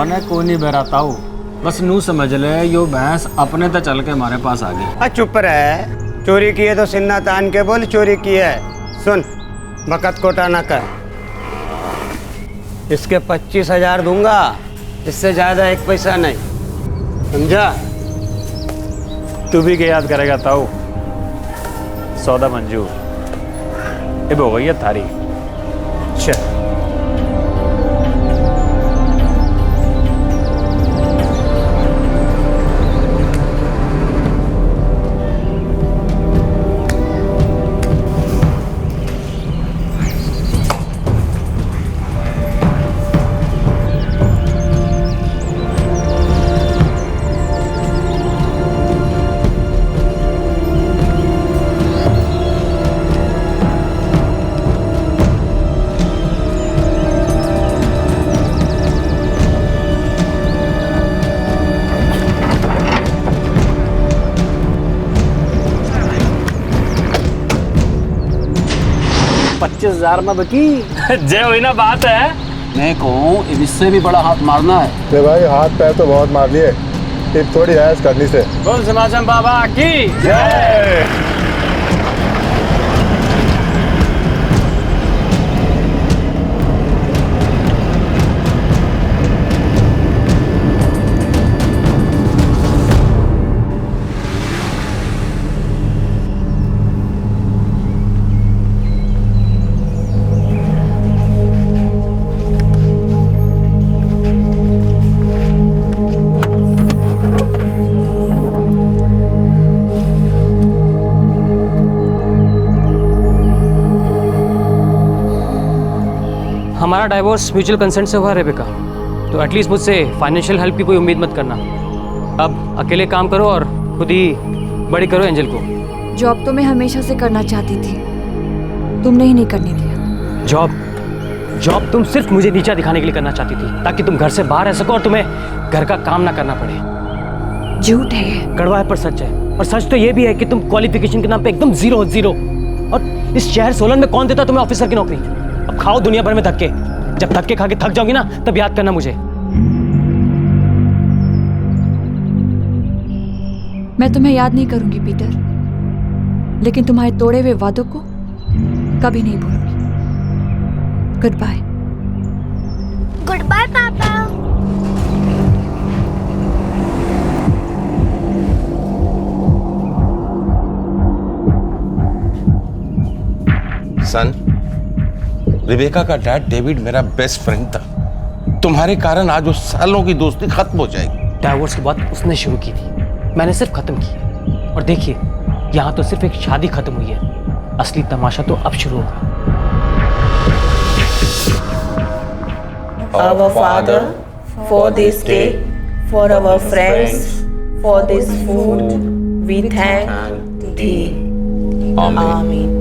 मने को नहीं बहराताऊ, बस नू समझ ले यो भैंस अपने तो चल के हमारे पास आ गई। चुप रहे, चोरी की है तो सिन्ना तान के बोल चोरी की है। सुन, बकत कोटा ना कर। इसके 25,000 दूंगा, इससे ज्यादा एक पैसा नहीं, समझा? तू भी क्या याद करेगा ताऊ? सौदा मंजूर। अब हो गई है थारी। चल। में बकी जय हुई ना बात है। मैं कहूँ इससे भी बड़ा हाथ मारना है। तो भाई हाथ पैर तो बहुत मार लिए, अब थोड़ी ऐश करनी से। बोल समाजम बाबा की जय। हमारा डाइवोर्स म्यूचुअल कंसेंट से हुआ रेबेका, तो एटलीस्ट मुझसे फाइनेंशियल हेल्प की कोई उम्मीद मत करना। अब अकेले काम करो और खुद ही बड़ी करो एंजल को। जॉब तो मैं हमेशा से करना चाहती थी, तुमने ही नहीं करने दिया। जॉब तुम सिर्फ मुझे नीचा दिखाने के लिए करना चाहती थी, ताकि तुम घर से बाहर रह सको और तुम्हें घर का काम ना करना पड़े। झूठ है ये। कड़वा है पर सच है। और सच तो ये भी है कि तुम क्वालिफिकेशन के नाम पे एकदम जीरो। और इस शहर सोलन में कौन देता तुम्हें ऑफिसर की नौकरी? अब खाओ दुनिया भर में धक्के, जब धक्के खा के थक जाओगी ना तब याद करना मुझे। मैं तुम्हें याद नहीं करूंगी पीटर, लेकिन तुम्हारे तोड़े हुए वादों को कभी नहीं भूलूंगी। Good bye. गुड बाय पापा। सन, रिबेका का डैड डेविड मेरा बेस्ट फ्रेंड था। तुम्हारे कारण आज उस सालों की दोस्ती खत्म हो जाएगी। डाइवोर्स की बात उसने शुरू की थी, मैंने सिर्फ खत्म की। और देखिए, यहाँ तो सिर्फ एक शादी खत्म हुई है, असली तमाशा तो अब शुरू होगा। Our Father, for this day, for our friends, for this food, we thank Thee. Amen.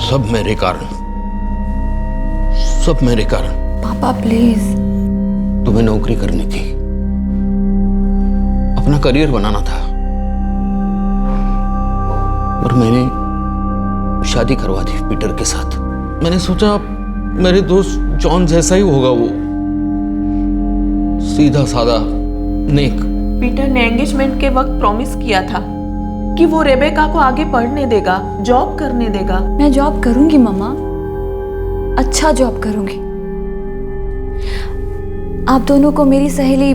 सब मेरे कारण, सब मेरे कारण। पापा प्लीज। तुम्हें नौकरी करनी थी, अपना करियर बनाना था, और मैंने शादी करवा दी पीटर के साथ। मैंने सोचा मेरे दोस्त जॉन जैसा ही होगा वो, सीधा साधा नेक। पीटर ने एंगेजमेंट के वक्त प्रॉमिस किया था कि वो रेबेका को आगे पढ़ने देगा, जॉब करने देगा। मैं जॉब करूंगी मम्मा, अच्छा जॉब करूंगी। आप दोनों को मेरी सहेली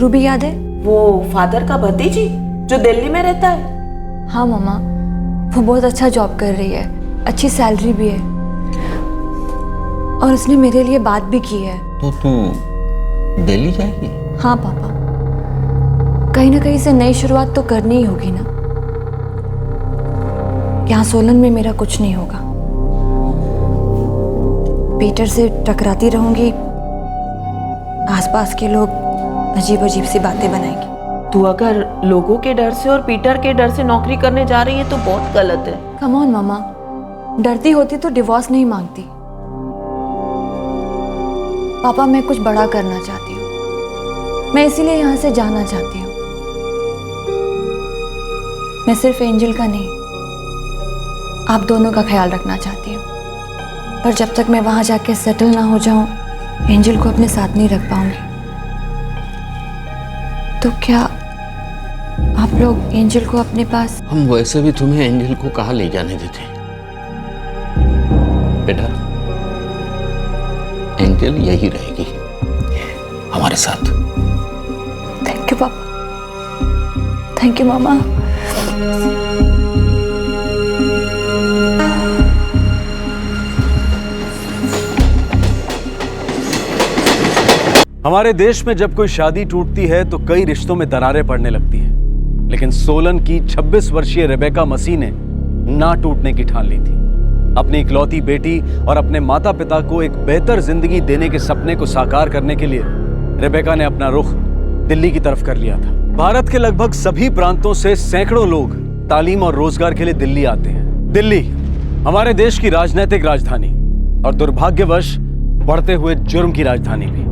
रूबी याद है? वो फादर का भतीजी जो दिल्ली में रहता है। हाँ मम्मा, वो बहुत अच्छा जॉब कर रही है, अच्छी सैलरी भी है, और उसने मेरे लिए बात भी की है। तो तू दिल्ली जाएगी? हाँ पापा, कहीं ना कहीं से नई शुरुआत तो करनी ही होगी ना। यहाँ सोलन में मेरा कुछ नहीं होगा, पीटर से टकराती रहूंगी, आसपास के लोग अजीब अजीब सी बातें बनाएंगे। तू अगर लोगों के डर से और पीटर के डर से नौकरी करने जा रही है तो बहुत गलत है। कम ऑन मामा, डरती होती तो डिवोर्स नहीं मांगती। पापा, मैं कुछ बड़ा करना चाहती हूँ, मैं इसीलिए यहाँ से जाना चाहती हूँ। मैं सिर्फ एंजल का नहीं, आप दोनों का ख्याल रखना चाहती हूँ, पर जब तक मैं वहाँ जाके सेटल ना हो जाऊँ एंजल को अपने साथ नहीं रख पाऊंगी। तो क्या आप लोग एंजल को अपने पास? हम वैसे भी तुम्हें एंजल को कहाँ ले जाने देते बेटा। एंजल यही रहेगी हमारे साथ। थैंक यू पापा, थैंक यू मामा। हमारे देश में जब कोई शादी टूटती है तो कई रिश्तों में दरारें पड़ने लगती हैं, लेकिन सोलन की 26 वर्षीय रेबेका मसीह ने ना टूटने की ठान ली थी। अपनी इकलौती बेटी और अपने माता पिता को एक बेहतर जिंदगी देने के सपने को साकार करने के लिए रेबेका ने अपना रुख दिल्ली की तरफ कर लिया था। भारत के लगभग सभी प्रांतों से सैकड़ों लोग तालीम और रोजगार के लिए दिल्ली आते हैं। दिल्ली हमारे देश की राजनीतिक राजधानी और दुर्भाग्यवश बढ़ते हुए जुर्म की राजधानी भी।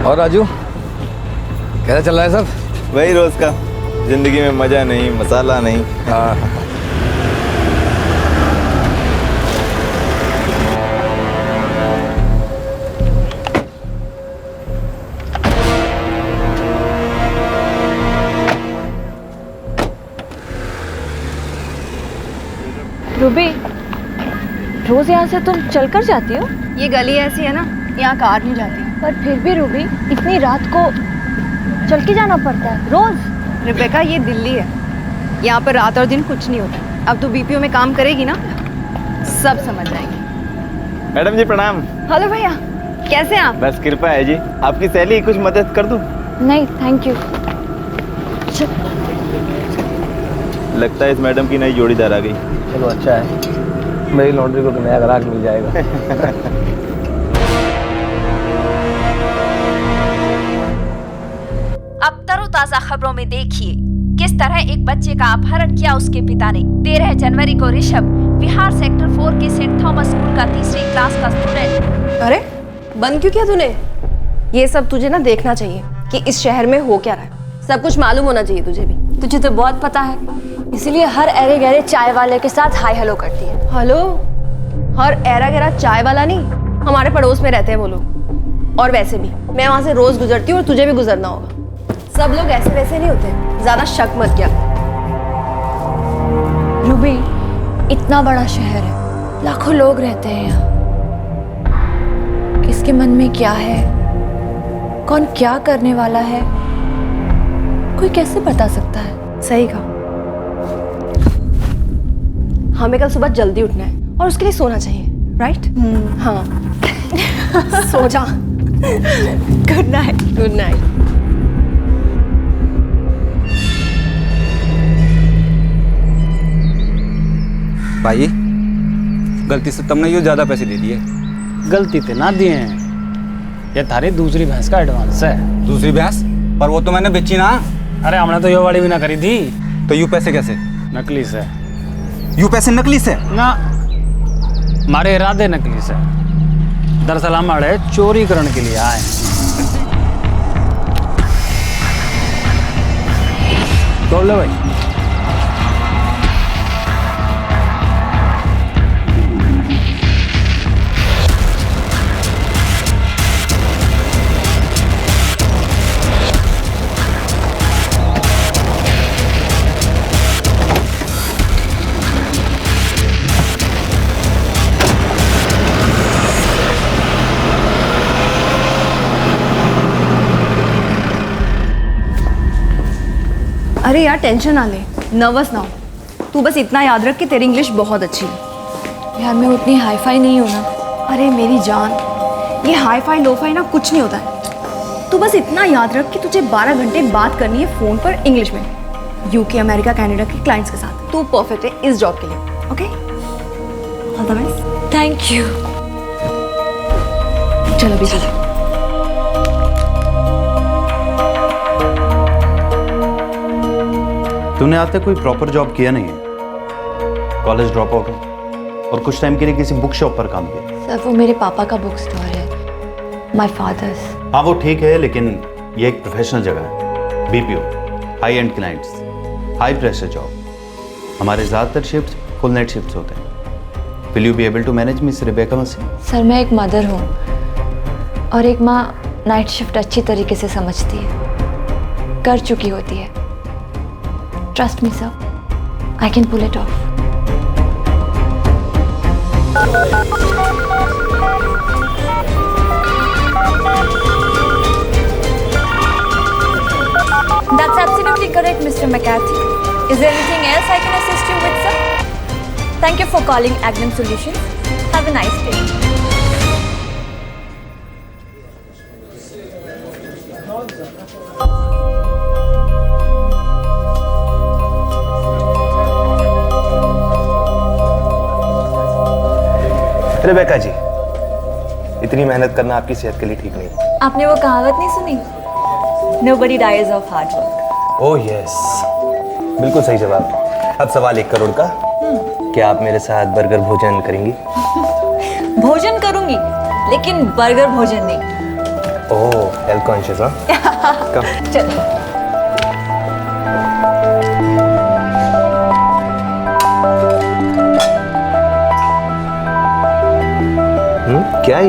और राजू कैसा चल रहा है सब? वही रोज का, जिंदगी में मजा नहीं, मसाला नहीं। हाँ रूबी, रोज यहाँ से तुम चलकर जाती हो? ये गली ऐसी है ना, यहाँ कार नहीं जाती। पर फिर भी रूबी, इतनी रात को चल के जाना पड़ता है रोज। रेबेका, ये दिल्ली है, यहाँ पर रात और दिन कुछ नहीं होता। अब तो बीपीओ में काम करेगी ना, सब समझ जाएंगे। मैडम जी प्रणाम। हेलो भैया, कैसे हैं आप? बस कृपा है जी, आपकी सहेली कुछ मदद कर दूं? नहीं थैंक यू। लगता है इस मैडम की नई जोड़ीदार आ गई। चलो अच्छा है, मेरी लॉन्ड्री को नया ग्राहक मिल जाएगा। अब तरोताजा खबरों में देखिए किस तरह एक बच्चे का अपहरण किया उसके पिता ने। 13 जनवरी को ऋषभ बिहार सेक्टर 4 के सेंट थॉमस स्कूल का तीसरी क्लास का स्टूडेंट। अरे बंद क्यों किया तूने? ये सब तुझे ना देखना चाहिए कि इस शहर में हो क्या रहा है, सब कुछ मालूम होना चाहिए तुझे भी। तुझे तो बहुत पता है, इसीलिए हर एरे गहरे चाय वाले के साथ हाय हेलो करती है। हेलो? हर एरा गहरा चाय वाला नहीं, हमारे पड़ोस में रहते हैं वो लोग। और वैसे भी मैं वहां से रोज गुजरती हूँ और तुझे भी गुजरना होगा। सब लोग ऐसे वैसे नहीं होते, ज्यादा शक मत किया। रूबी, इतना बड़ा शहर है, लाखों लोग रहते हैं यहाँ। किसके मन में क्या है, कौन क्या करने वाला है, कोई कैसे बता सकता है? सही कहा। हमें कल सुबह जल्दी उठना है और उसके लिए सोना चाहिए, राइट? हाँ। सो जा। Good night. Good night. भाई गलती से तुमने ये ज्यादा पैसे दे दिए। गलती तो ना दिए हैं, ये थारी दूसरी भैंस का एडवांस है। दूसरी भैंस? पर वो तो मैंने बेची ना। अरे हमने तो ये वाली भी ना करी थी। तो यू पैसे कैसे? नकली से। यू पैसे नकली से? ना, हमारे इरादे नकली से। दरअसल हमारे चोरी करने के लिए आए। तोड़ लो भाई। अरे यार टेंशन ना ले, नर्वस ना हो। तू बस इतना याद रख कि तेरी इंग्लिश बहुत अच्छी है। यार मैं उतनी हाईफाई नहीं हूँ ना। अरे मेरी जान, ये हाई फाई लो फाई ना कुछ नहीं होता है। तू बस इतना याद रख कि तुझे 12 घंटे बात करनी है फ़ोन पर इंग्लिश में, यूके, अमेरिका, कनाडा के क्लाइंट्स के साथ। तू परफेक्ट है इस जॉब के लिए। Okay, all the best. Thank you. चलो भी चलो। तूने आज तक कोई प्रॉपर जॉब किया नहीं है, कॉलेज ड्रॉप हो गया और कुछ टाइम के लिए किसी बुक शॉप पर काम किया। सर वो मेरे पापा का बुक स्टोर है, माय फादर्स। हाँ वो ठीक है, लेकिन ये एक प्रोफेशनल जगह है। BPO, high end clients, high pressure job. हमारे ज़्यादातर शिफ्ट्स फुल नाइट शिफ्ट्स होते हैं। Will you be able to manage miss Rebecca Masih? Sir मैं एक मदर हूँ और एक माँ नाइट शिफ्ट अच्छी तरीके से समझती है, कर चुकी होती है। Trust me sir, I can pull it off. That's absolutely correct, Mr. McCarthy. Is there anything else I can assist you with, sir? Thank you for calling Agnum Solutions. Have a nice day. Rebecca ji, इतनी मेहनत करना आपकी सेहत के लिए ठीक नहीं। आपने वो कहावत नहीं सुनी? Nobody dies of hard work. Oh yes, बिल्कुल सही जवाब। अब सवाल 1 करोड़ का, क्या आप मेरे साथ बर्गर भोजन करेंगी? भोजन करूंगी, लेकिन बर्गर भोजन नहीं। ओह हेल्थ कॉन्शियस हाँ? कम। चलो। क्या है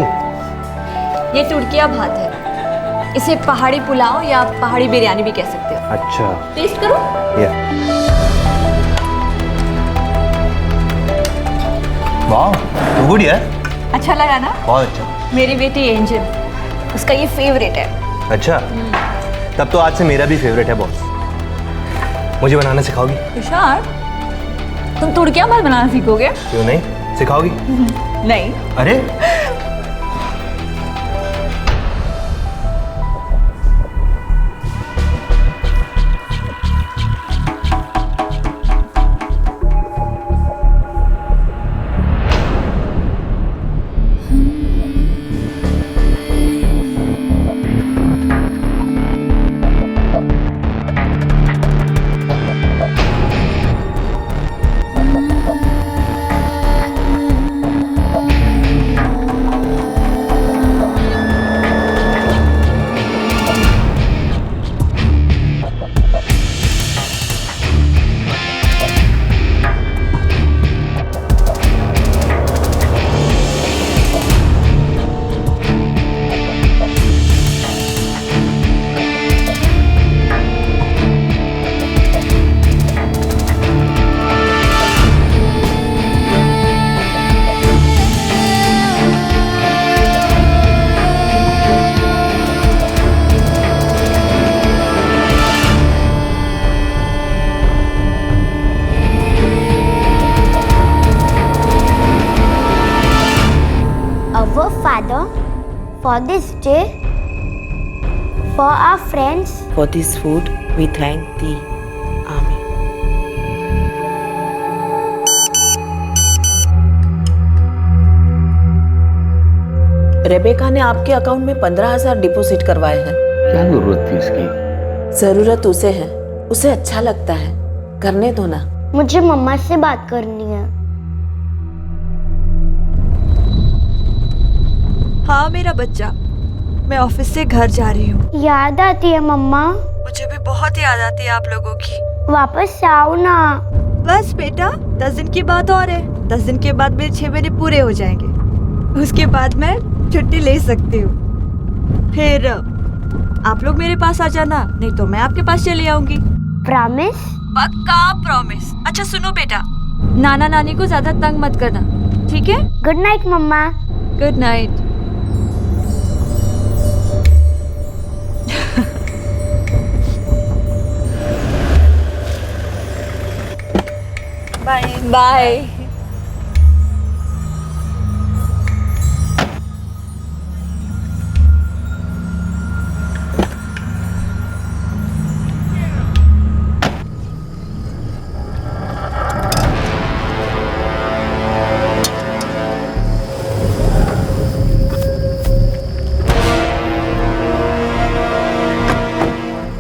ये टुर्किया भात है। इसे पहाड़ी पुलाव या पहाड़ी बिरयानी भी कह सकते हो। अच्छा, टेस्ट करो। वाह, गुड यार। अच्छा लगा ना? बहुत अच्छा। मेरी बेटी एंजल, उसका ये फेवरेट है। अच्छा, तब तो आज से मेरा भी फेवरेट है बॉस। मुझे बनाना सिखाओगी? तुषार, तुम तुर्किया भात बनाना सीखोगे? क्यों नहीं, सिखाओगी? नहीं। अरे Father, for this day, for our friends, For this food we thank thee. Amen. Rebecca ने आपके अकाउंट में 15,000 डिपॉजिट करवाए हैं। क्या जरूरत थी इसकी? जरूरत उसे है, उसे अच्छा लगता है, करने दो ना। मुझे मम्मा से बात करनी है। हाँ मेरा बच्चा, मैं ऑफिस से घर जा रही हूँ। याद आती है मम्मा? मुझे भी बहुत याद आती है आप लोगों की। वापस आओ ना। बस बेटा 10 दिन की बात और है। 10 दिन के बाद मेरे 6 महीने पूरे हो जाएंगे, उसके बाद मैं छुट्टी ले सकती हूँ। फिर आप लोग मेरे पास आ जाना, नहीं तो मैं आपके पास चली आऊंगी। प्रॉमिस? पक्का प्रॉमिस। अच्छा सुनो बेटा, नाना नानी को ज्यादा तंग मत करना, ठीक है? गुड नाइट मम्मा। Good night. Bye bye.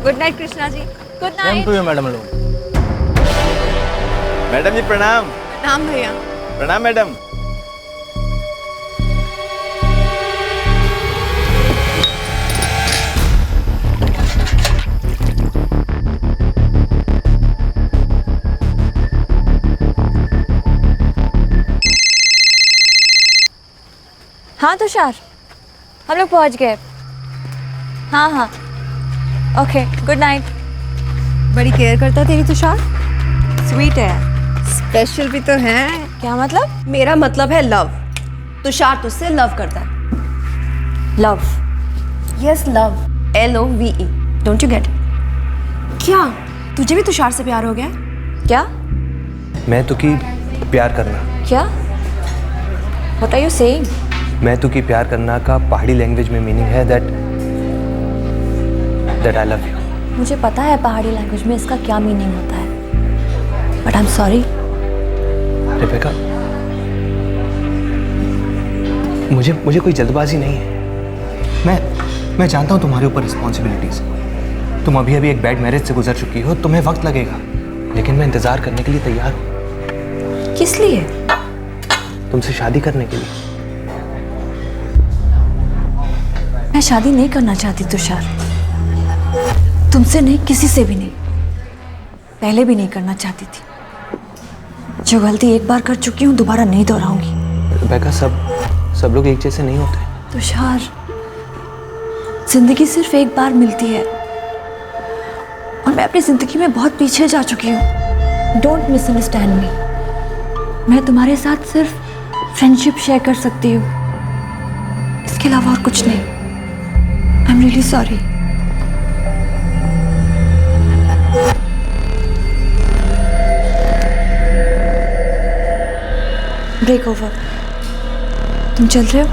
Good night Krishna ji. Good night. Madam लोग। मैडम जी प्रणाम। नाम भैया। प्रणाम मैडम। हाँ तुषार, हम लोग पहुंच गए। हाँ हाँ, ओके, गुड नाइट। बड़ी केयर करता तेरी तुषार। स्वीट है, स्पेशल भी तो है। क्या मतलब? मेरा मतलब है लव। तुषार तुझसे लव करता है। Love? Yes, love. LOVE। Don't you get? क्या तुझे भी तुषार से प्यार हो गया? क्या? मैं तो की प्यार करना। क्या? What are you saying? मैं तो की प्यार करना का पहाड़ी लैंग्वेज में मीनिंग है that I love you। मुझे पता है पहाड़ी लैंग्वेज में इसका क्या मीनिंग होता है, but I am sorry. Rebecca, मुझे कोई जल्दबाजी नहीं है। मैं जानता हूँ तुम्हारे ऊपर रिस्पॉन्सिबिलिटीज। तुम अभी एक बैड मैरिज से गुजर चुकी हो, तुम्हें वक्त लगेगा, लेकिन मैं इंतजार करने के लिए तैयार हूँ। किस लिए? तुमसे शादी करने के लिए। मैं शादी नहीं करना चाहती तुषार, तुमसे नहीं, किसी से भी नहीं। पहले भी नहीं करना चाहती थी। जो गलती एक बार कर चुकी हूँ दोबारा नहीं दोहराऊंगी। रेबेका, सब लोग एक जैसे नहीं होते। तुषार, जिंदगी सिर्फ एक बार मिलती है और मैं अपनी जिंदगी में बहुत पीछे जा चुकी हूँ। डोंट मिसअंडरस्टैंड मी। मैं तुम्हारे साथ सिर्फ फ्रेंडशिप शेयर कर सकती हूँ, इसके अलावा और कुछ नहीं। I am really sorry. Break over. तुम चल रहे हो?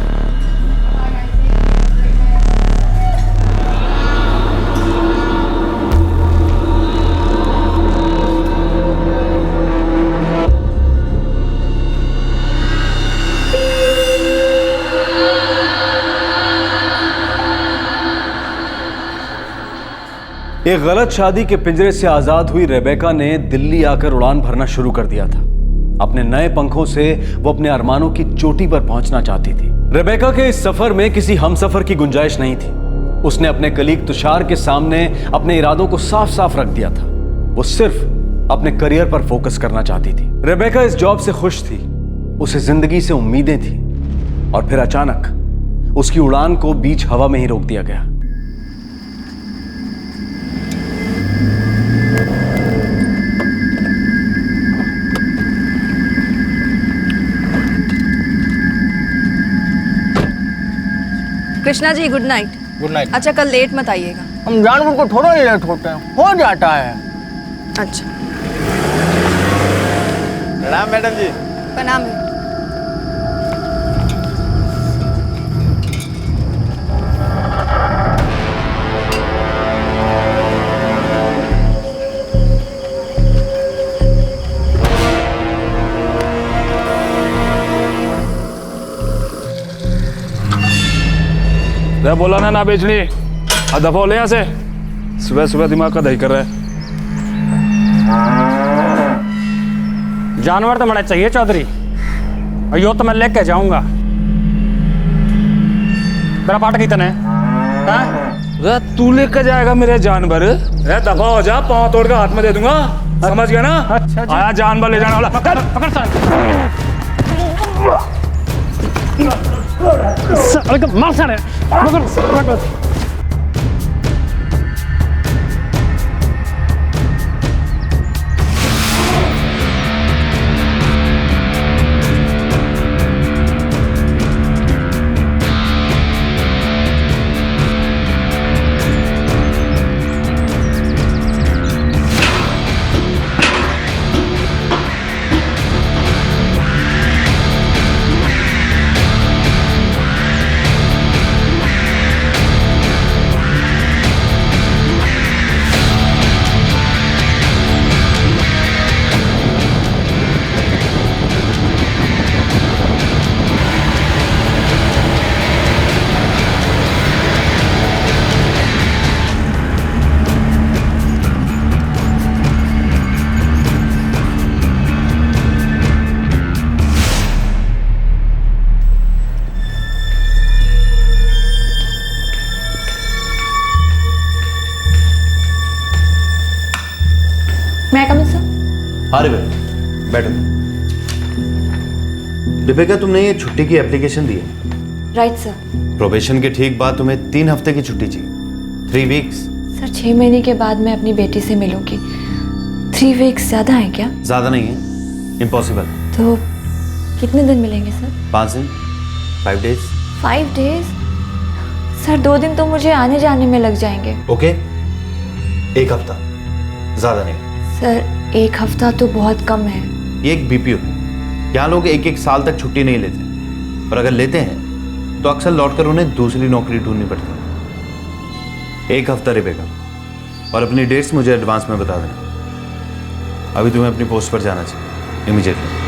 एक गलत शादी के पिंजरे से आजाद हुई रेबेका ने दिल्ली आकर उड़ान भरना शुरू कर दिया था। अपने नए पंखों से वो अपने अरमानों की चोटी पर पहुंचना चाहती थी। रेबेका के इस सफर में किसी हमसफर की गुंजाइश नहीं थी। उसने अपने कलीग तुषार के सामने अपने इरादों को साफ साफ रख दिया था। वो सिर्फ अपने करियर पर फोकस करना चाहती थी। रेबेका इस जॉब से खुश थी, उसे जिंदगी से उम्मीदें थी, और फिर अचानक उसकी उड़ान को बीच हवा में ही रोक दिया गया। Krishna ji, good night. Good night. अच्छा, कल लेट मत आइएगा। हम जानवर को थोड़ा लेट होते हैं, हो जाता है। अच्छा। प्रणाम मैडम जी। प्रणाम। बोला ना बेचनी, दफा हो ले यहाँ से। सुबह सुबह दिमाग का दही कर रहा है। जानवर तो बड़ा चाहिए चौधरी, और यो तो मैं लेके जाऊंगा। मेरा पाठ कितने है? तू लेकर जाएगा मेरे जानवर? दफा हो जा, पाँव तोड़ के हाथ में दे दूंगा, समझ गया ना? अच्छा, आया जानवर ले जाने वाला। पकड़ पकड़ मार सारे। बैठो। रिबेका, तुमने ये छुट्टी की एप्लीकेशन दी है? Right sir. प्रोबेशन के ठीक बाद तुम्हें 3 हफ्ते की छुट्टी चाहिए। 3 वीक्स। सर 6 महीने के बाद मैं अपनी बेटी से मिलूंगी। 3 वीक्स ज़्यादा है क्या? ज़्यादा नहीं है, इम्पॉसिबल। तो कितने दिन मिलेंगे सर? 5 दिन, 5 डेज। 5 डेज? सर 2 दिन तो मुझे आने जाने में लग जाएंगे। ओके, 1 हफ्ता, ज़्यादा नहीं। सर 1 हफ्ता तो बहुत कम है। ये एक बीपीओ है, यहाँ लोग 1-1 साल तक छुट्टी नहीं लेते, और अगर लेते हैं तो अक्सर लौटकर उन्हें दूसरी नौकरी ढूंढनी पड़ती है। 1 हफ्ता रिबेका, और अपनी डेट्स मुझे एडवांस में बता देना। अभी तुम्हें अपनी पोस्ट पर जाना चाहिए immediately.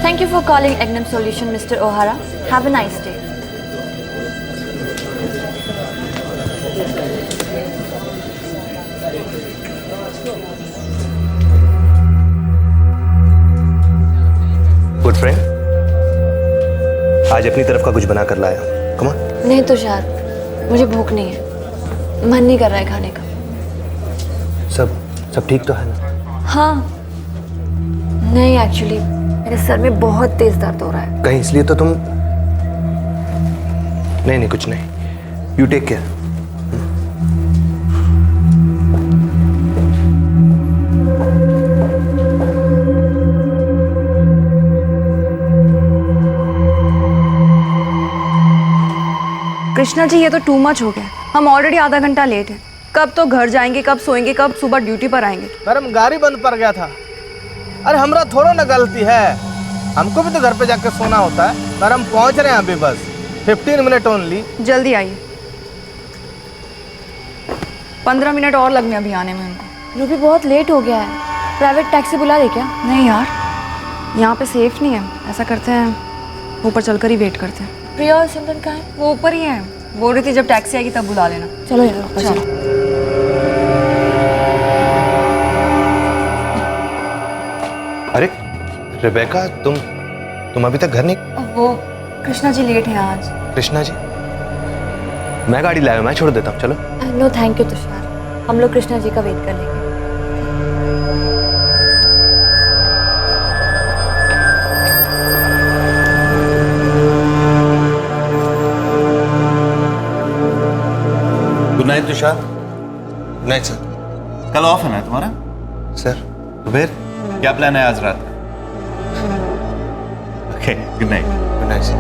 Thank you for calling Egnum Solution, Mr. O'Hara. Have a nice day. Good friend, आज अपनी तरफ का कुछ बना कर लाया। Come on. नहीं तुषार, मुझे भूख नहीं है, मन नहीं कर रहा है खाने का। सब ठीक तो है ना? हाँ, नहीं एक्चुअली मेरे सर में बहुत तेज दर्द हो रहा है। कहीं इसलिए तो तुम? नहीं कुछ नहीं। You take care. Krishna ji, ये तो टू मच हो गया। हम ऑलरेडी आधा घंटा लेट हैं। कब तो घर जाएंगे, कब सोएंगे, कब सुबह ड्यूटी पर आएंगे। मैडम गाड़ी बंद पड़ गया था। अरे हमरा थोड़ा ना गलती है, हमको भी तो घर पे जाकर सोना होता है। मैडम पहुंच रहे हैं अभी, बस 15 मिनट ओनली। जल्दी आइए, 15 मिनट और लगने अभी आने में उनको। रूबी बहुत लेट हो गया है, प्राइवेट टैक्सी बुला दे क्या? नहीं यार, यहाँ पे सेफ नहीं है। ऐसा करते हैं, ऊपर चलकर ही वेट करते हैं। प्रिया और सिमरन कहाँ है? वो ऊपर ही है, बोल रही थी जब टैक्सी आएगी तब बुला लेना। चलो यार ऊपर चलो। अरे रिबेका, तुम अभी तक घर नहीं? वो कृष्णा जी लेट हैं आज। कृष्णा जी? मैं गाड़ी लाया, मैं छोड़ देता हूँ, चलो। नो थैंक यू तुषार, हम लोग कृष्णा जी का वेट कर लेंगे। Good night Tushar. Good night sir. कल ऑफ है ना तुम्हारा? सर। तो फिर क्या प्लान है आज रात का? Okay, good night. Good night sir.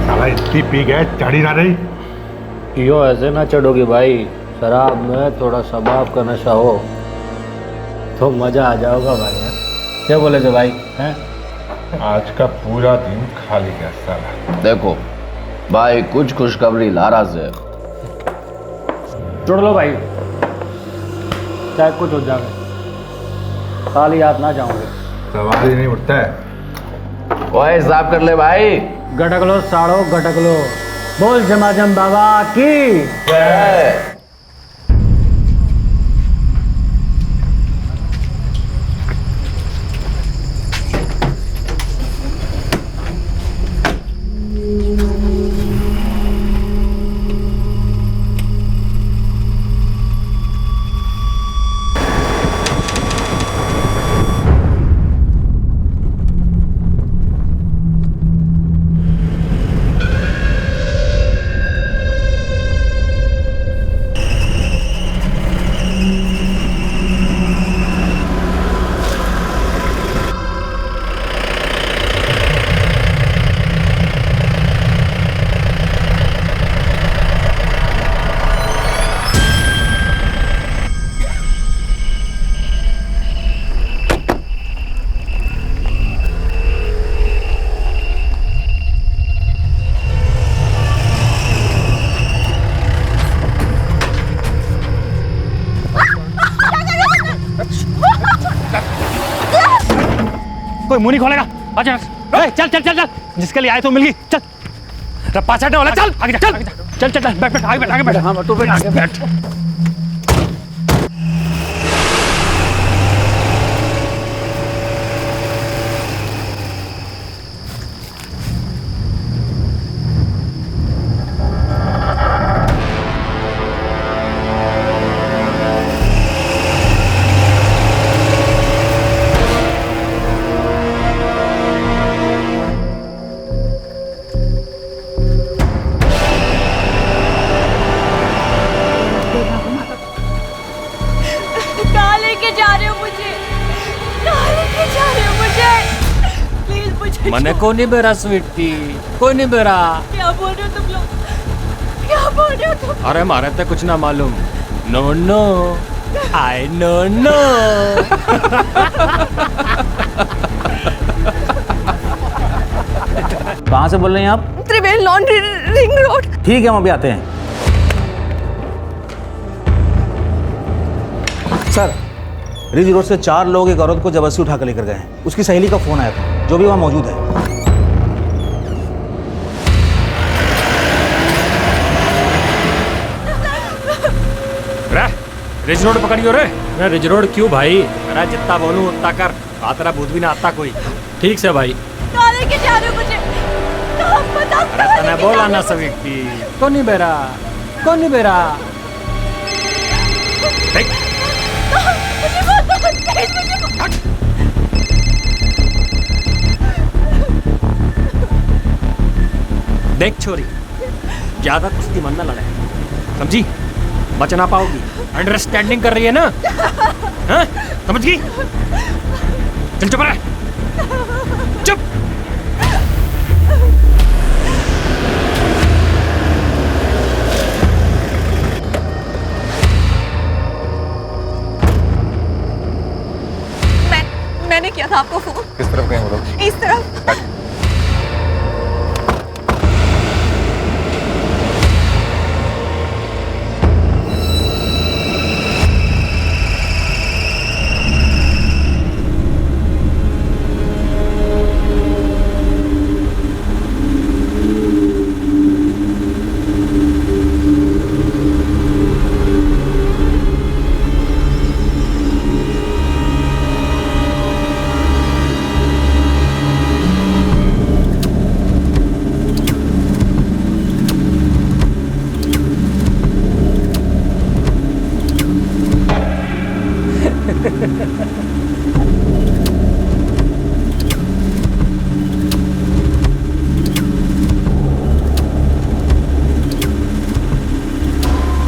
साला इतनी पी गए, चढ़ी ना रही। यो ऐसे ना चढ़ोगे भाई, शराब में थोड़ा शबाब का नशा हो तो मजा आ जाओगा भाई। क्या बोले थे भाई? हैं? आज का पूरा दिन खाली गया साला। देखो भाई, कुछ खुशखबरी लारा से। छोड़ लो भाई, चाहे कुछ हो जाए, खाली हाथ ना जाओगे। सवाल ही नहीं उठता है। ओए हिसाब कर ले भाई। गटक लो साड़ो, गटक लो। बोल जमाजम बाबा की जय। कोई मुंह नहीं खोलेगा। अच्छा चल चल चल चल, जिसके लिए आए तो मिल गई। चल रप्पा चढ़ने वाला, चल आगे जा, चल चल चल, बैठ बैठ, आगे बैठ, आगे बैठ। हाँ तू बैठ, आगे बैठ। कहाँ लेके जा रहे हो मुझे? कहाँ लेके जा रहे हो मुझे? प्लीज मुझे मने को नहीं बेरा स्वीटी, कोई नहीं बेरा। क्या बोल रहे हो तुम लोग? क्या बोल रहे हो तुम? अरे मारे तो कुछ ना मालूम। No no, I know no. कहाँ से बोल रहे हैं आप? त्रिवेल लॉन्ड्री रिंग रोड। ठीक है, हम अभी आते हैं। सर, रिज रोड से 4 लोग एक औरत को जबरदस्ती उठा कर लेकर गए हैं। उसकी सहेली का फोन आया था, जो भी वहाँ मौजूद है। रिज रोड पकड़ियो रे। मैं रिज रोड क्यों भाई? मेरा जितना बोलूं उतना कर। आतरा भूत भी ना आता कोई। ठीक से भाई। कहाँ लेके जा रहे हो मुझे? कहाँ बताओ? अरे तने बोला ना स्वीटी, कौन नहीं बेरा, कौन नहीं बेरा। मुझे बहुत तेज, मुझे देख छोरी, ज्यादा कुश्ती मन न लड़े, समझी? बच ना पाओगी। अंडरस्टैंडिंग कर रही है ना? हाँ? समझ गई? चल चुप रह, चुप। मैंने किया था आपको फोन। किस तरफ गए वो लोग? इस तरफ।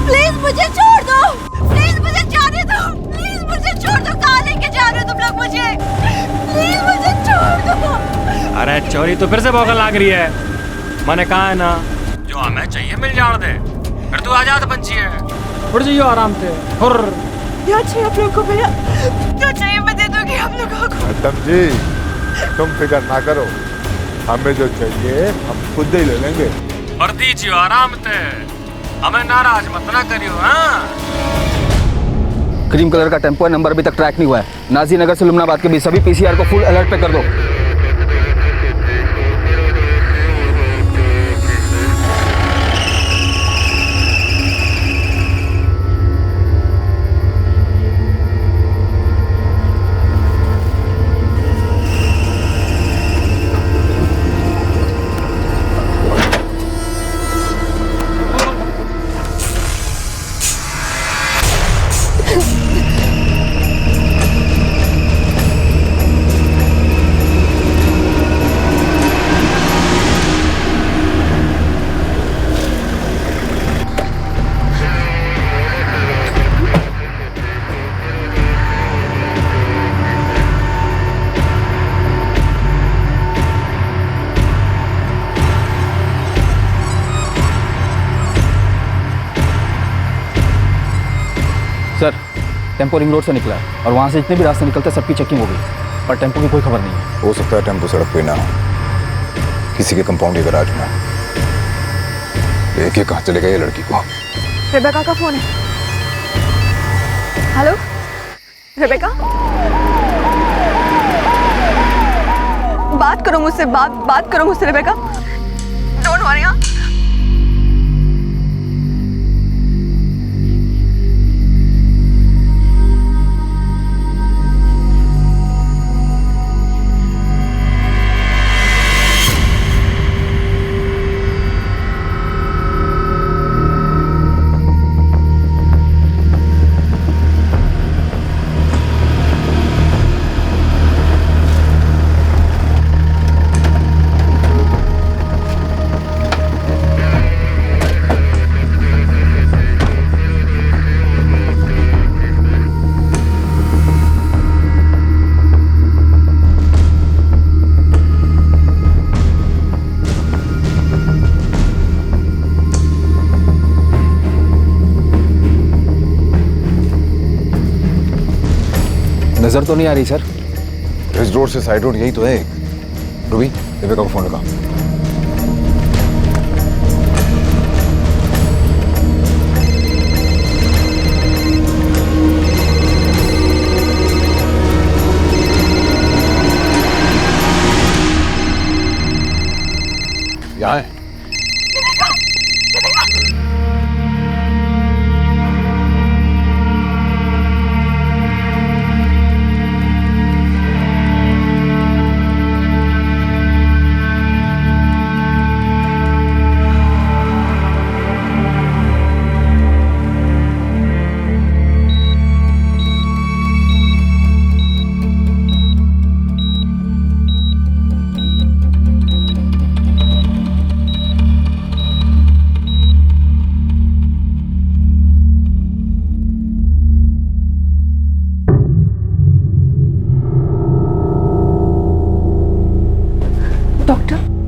प्लीज मुझे छोड़ दो, प्लीज मुझे जाने दो, प्लीज मुझे छोड़ दो। कहाँ लेके जा रहे हो तुम लोग मुझे? प्लीज मुझे छोड़ दो। अरे चोरी तो फिर से भौंकने लग रही है। मैंने कहा है ना, जो हमें चाहिए मिल जाने दे। फिर तू आजाद पंछी है, उड़ जाइयो आराम से। हुर। क्या चाहिए आप लोगों को मेरा? जो चाहिए मैं दे दूंगी आप लोगों को। मैडम जी, तुम फिक्र ना करो, हमें जो चाहिए हम खुद ही ले लेंगे। और दीजियो आराम से, हमें नाराज मत ना करियो। हाँ? क्रीम कलर का टेम्पो है, नंबर अभी तक ट्रैक नहीं हुआ है। नाजी नगर से लुमनाबाद के बीच सभी पीसीआर को फुल अलर्ट पे कर दो। सर, टेम्पो रिंग रोड से निकला है और वहाँ से जितने भी रास्ते निकलते हैं सबकी चेकिंग हो गई, पर टेम्पो की कोई खबर नहीं है। हो सकता है टेम्पो सड़क पे ना हो, किसी के कंपाउंड या गैराज में। देखिए कहाँ चले गए ये लड़की को। रेबेका का फोन है। हेलो रेबेका, बात करो मुझसे, बात करो मुझसे रेबेका। Don't worry. हाँ नजर तो नहीं आ रही सर। इस रोड से साइड रोड यही तो है एक। रूबी, रेबेका को फोन लगा। यहाँ है।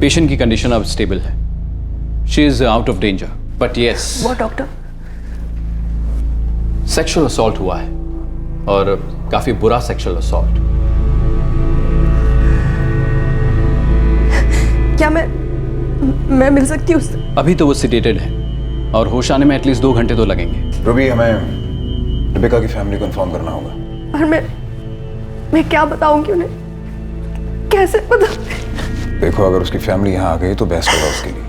पेशेंट की कंडीशन अब स्टेबल है। She is out of danger, but yes. वो डॉक्टर? सेक्सुअल असॉल्ट हुआ है और काफी बुरा सेक्सुअल असॉल्ट। क्या मैं मिल सकती हूँ उससे? अभी तो वो सिडेटेड है और होश आने में एटलीस्ट 2 घंटे तो लगेंगे। रूबी, हमें रेबेका की फैमिली को इन्फॉर्म करना होगा। और मैं क्या बताऊंगी उन्हें? कैसे बता? देखो, अगर उसकी फैमिली यहाँ आ गई तो बेस्ट होगा उसके लिए।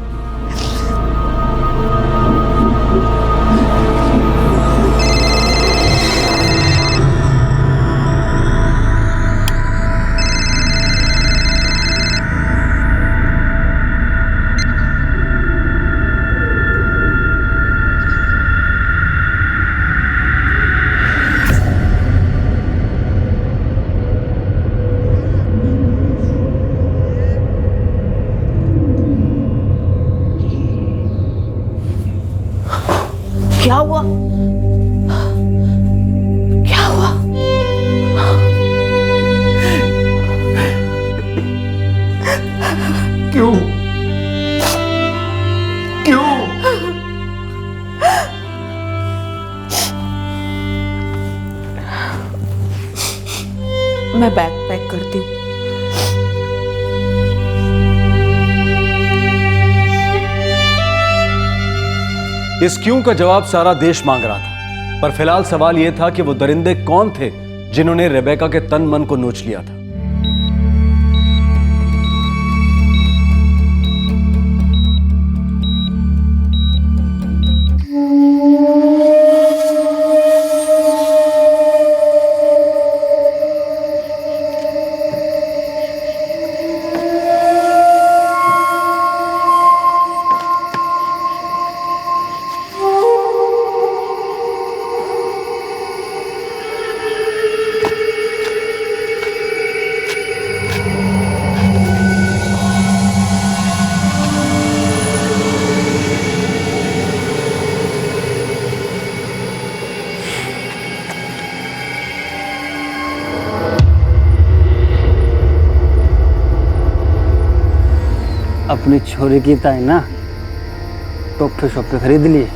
क्या हुआ? क्या हुआ? क्यों? क्यों? मैं बैग पैक करती हूँ। इस क्यों का जवाब सारा देश मांग रहा था, पर फिलहाल सवाल यह था कि वो दरिंदे कौन थे जिन्होंने रेबेका के तन मन को नोच लिया था। अपनी छोरी की ताई ना टोपे शोपे खरीद लिए।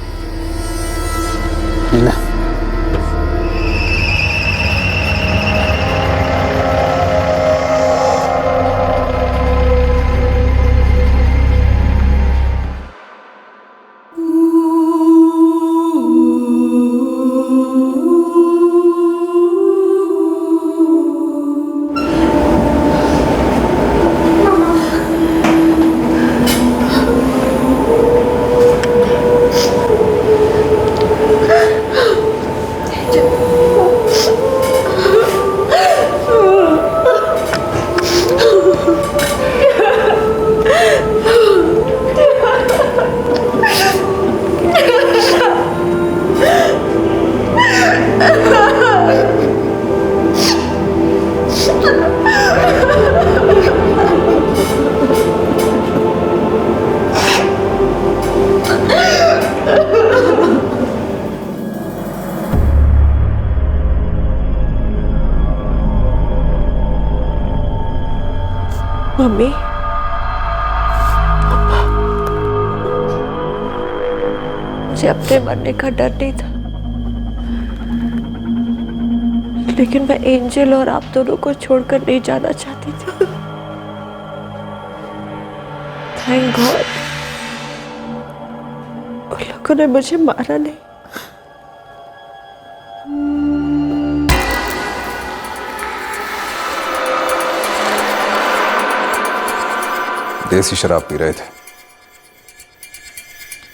मम्मी मुझे अपने मरने का डर नहीं था, लेकिन मैं एंजल और आप दोनों को छोड़कर नहीं जाना चाहती थी। थैंक गॉड उन लोगों ने मुझे मारा नहीं। देसी शराब पी रहे थे,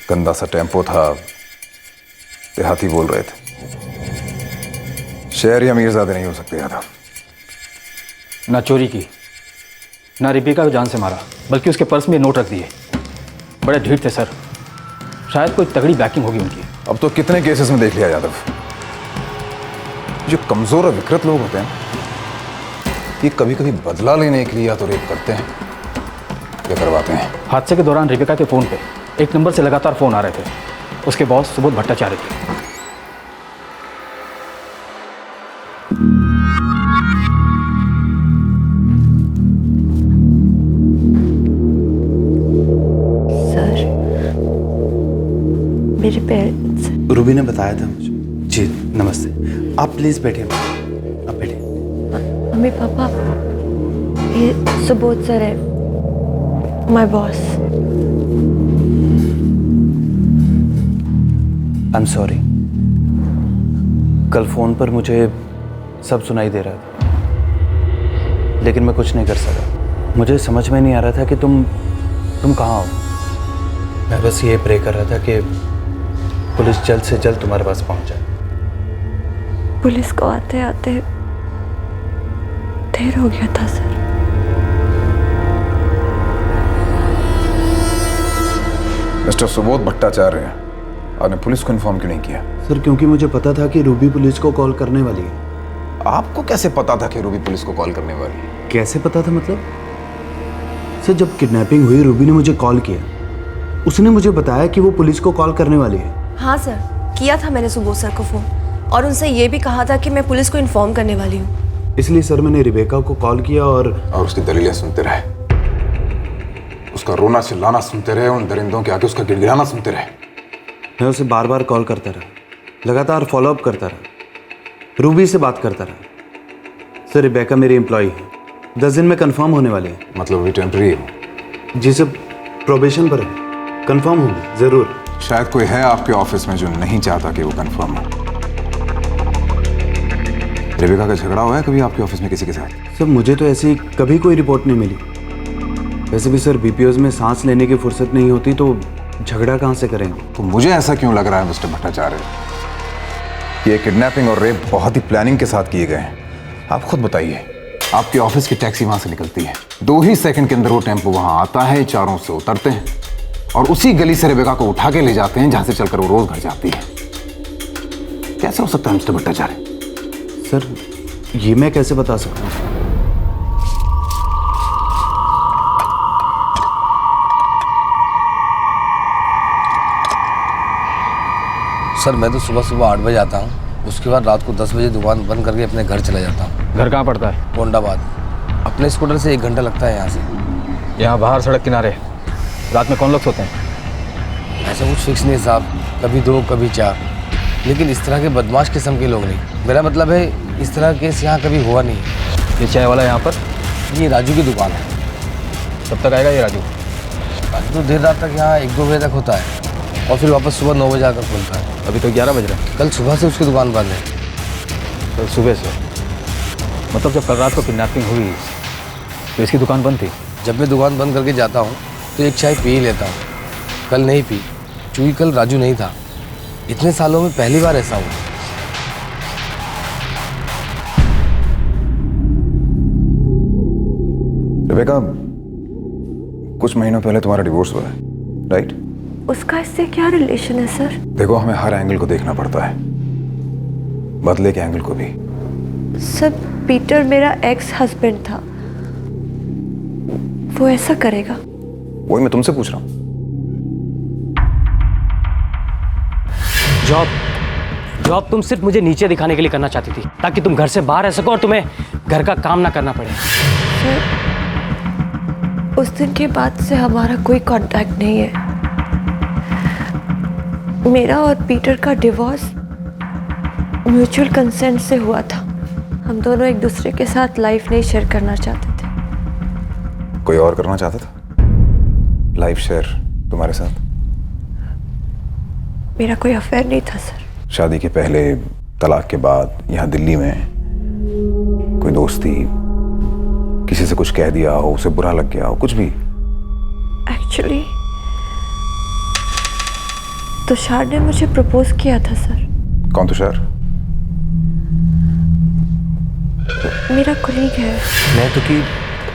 गंदा सा टेम्पो था, देहाती बोल रहे थे। शहरी अमीरजादे नहीं हो सकते यादव। ना चोरी की, ना रिबिका को जान से मारा, बल्कि उसके पर्स में नोट रख दिए। बड़े ढीठ थे सर, शायद कोई तगड़ी बैकिंग होगी उनकी। अब तो कितने केसेस में देख लिया यादव, जो कमजोर और विकृत लोग होते हैं ये कभी कभी बदला लेने के लिए या तो रेप करते हैं या करवाते हैं। हादसे के दौरान रिबिका के फ़ोन पे एक नंबर से लगातार फ़ोन आ रहे थे। उसके बॉस सुबोध भट्टाचार्य थे। सर, मेरे पेरेंट्स। रूबी ने बताया था मुझे। जी नमस्ते, आप प्लीज बैठिए, आप बैठिए। मम्मी पापा, ये सुबोध सर है, my boss. I am sorry, कल फोन पर मुझे सब सुनाई दे रहा था, लेकिन मैं कुछ नहीं कर सका। मुझे समझ में नहीं आ रहा था कि तुम कहाँ हो। मैं बस ये प्रे कर रहा था कि पुलिस जल्द से जल्द तुम्हारे पास पहुंच जाए। पुलिस को आते आते देर हो गया था सर। मिस्टर सुबोध भट्टाचार्य, आपने पुलिस को इन्फॉर्म क्यों नहीं किया? सर, क्योंकि मुझे पता था कि रूबी पुलिस को कॉल करने वाली है। आपको कैसे पता था कि रूबी पुलिस को कॉल करने वाली है? कैसे पता था मतलब? सर, जब किडनैपिंग हुई रूबी ने मुझे कॉल किया, उसने मुझे बताया कि वो पुलिस को कॉल करने वाली है। हाँ सर, किया था मैंने सुबोध सर को फ़ोन, और उनसे ये भी कहा था कि मैं पुलिस को इन्फॉर्म करने वाली हूँ। इसलिए सर मैंने रिबेका को कॉल किया और उसकी दलीलें सुनते रहे, उसका रोना चिल्लाना सुनते रहे, उन दरिंदों के आगे उसका गिड़गिड़ाना सुनते रहे। मैं उसे बार बार कॉल करता रहा, लगातार फॉलोअप करता रहा, रूबी से बात करता रहा। सर, रिबेका मेरी एम्प्लॉय है, 10 दिन में कंफर्म होने वाली है। मतलब अभी टेम्पररी है? जी सर, प्रोबेशन पर है, कंफर्म होगी जरूर। शायद कोई है आपके ऑफिस में जो नहीं चाहता कि वो कंफर्म हो। रिबेका का झगड़ा हुआ है कभी आपके ऑफिस में किसी के साथ? सर, मुझे तो ऐसी कभी कोई रिपोर्ट नहीं मिली। वैसे भी सर, बीपीओज में सांस लेने की फुर्सत नहीं होती, तो झगड़ा कहाँ से करेंगे? तो मुझे ऐसा क्यों लग रहा है मिस्टर भट्टाचार्य कि ये किडनैपिंग और रेप बहुत ही प्लानिंग के साथ किए गए हैं? आप खुद बताइए, आपके ऑफिस की टैक्सी वहां से निकलती है, 2 ही सेकंड के अंदर वो टेम्पो वहां आता है, चारों से उतरते हैं और उसी गली से रिबेका को उठा के ले जाते हैं जहां से चलकर वो रोज घर जाती है। कैसे हो सकता है मिस्टर भट्टाचार्य? सर, ये मैं कैसे बता सकता हूँ? सर, मैं तो सुबह सुबह 8 बजे आता हूँ, उसके बाद रात को 10 बजे दुकान बंद करके अपने घर चला जाता हूँ। घर कहाँ पड़ता है? गोंडाबाद। अपने स्कूटर से 1 घंटा लगता है यहाँ से। यहाँ बाहर सड़क किनारे। रात में कौन लोग सोते हैं? ऐसा कुछ फिक्स नहीं साहब, कभी 2 कभी 4, लेकिन इस तरह के बदमाश किस्म के लोग नहीं। मेरा मतलब है, इस तरह का केस यहाँ कभी हुआ नहीं है। ये चाय वाला यहाँ पर? ये राजू की दुकान है। कब तक आएगा ये राजू? राजू तो देर रात तक यहाँ 1-2 बजे तक होता है और फिर वापस सुबह 9 बजे आकर खुलता है। अभी तो 11 बज रहे हैं। कल सुबह से उसकी दुकान बंद है। कल सुबह से? मतलब जब कल रात को किडनैपिंग हुई तो इसकी दुकान बंद थी? जब मैं दुकान बंद करके जाता हूँ तो एक चाय पी ही लेता हूँ। कल नहीं पी, क्योंकि कल राजू नहीं था। इतने सालों में पहली बार ऐसा हुआ। रिबेका, कुछ महीनों पहले तुम्हारा डिवोर्स हुआ है, राइट? उसका इससे क्या रिलेशन है सर? देखो, हमें हर एंगल को देखना पड़ता है, बदले के एंगल को भी। सर, पीटर मेरा एक्स हस्बैंड था, वो ऐसा करेगा? वही मैं तुमसे पूछ रहा हूँ। जॉब तुम सिर्फ मुझे नीचे दिखाने के लिए करना चाहती थी, ताकि तुम घर से बाहर रह सको और तुम्हें घर का काम ना करना पड़े। उस दिन के बाद से हमारा कोई कांटेक्ट नहीं है। मेरा और पीटर का डिवोर्स म्यूचुअल कंसेंट से हुआ था। हम दोनों एक दूसरे के साथ लाइफ नहीं शेयर करना चाहते थे। कोई और करना चाहता था लाइफ शेयर तुम्हारे साथ? मेरा कोई अफेयर नहीं था सर। शादी के पहले, तलाक के बाद, यहाँ दिल्ली में कोई दोस्ती, किसी से कुछ कह दिया हो, उसे बुरा लग गया हो, कुछ भी? एक्चुअली तुषार ने मुझे प्रपोज किया था सर। कौन तुषार? मेरा कोलीग है। मैं तो कि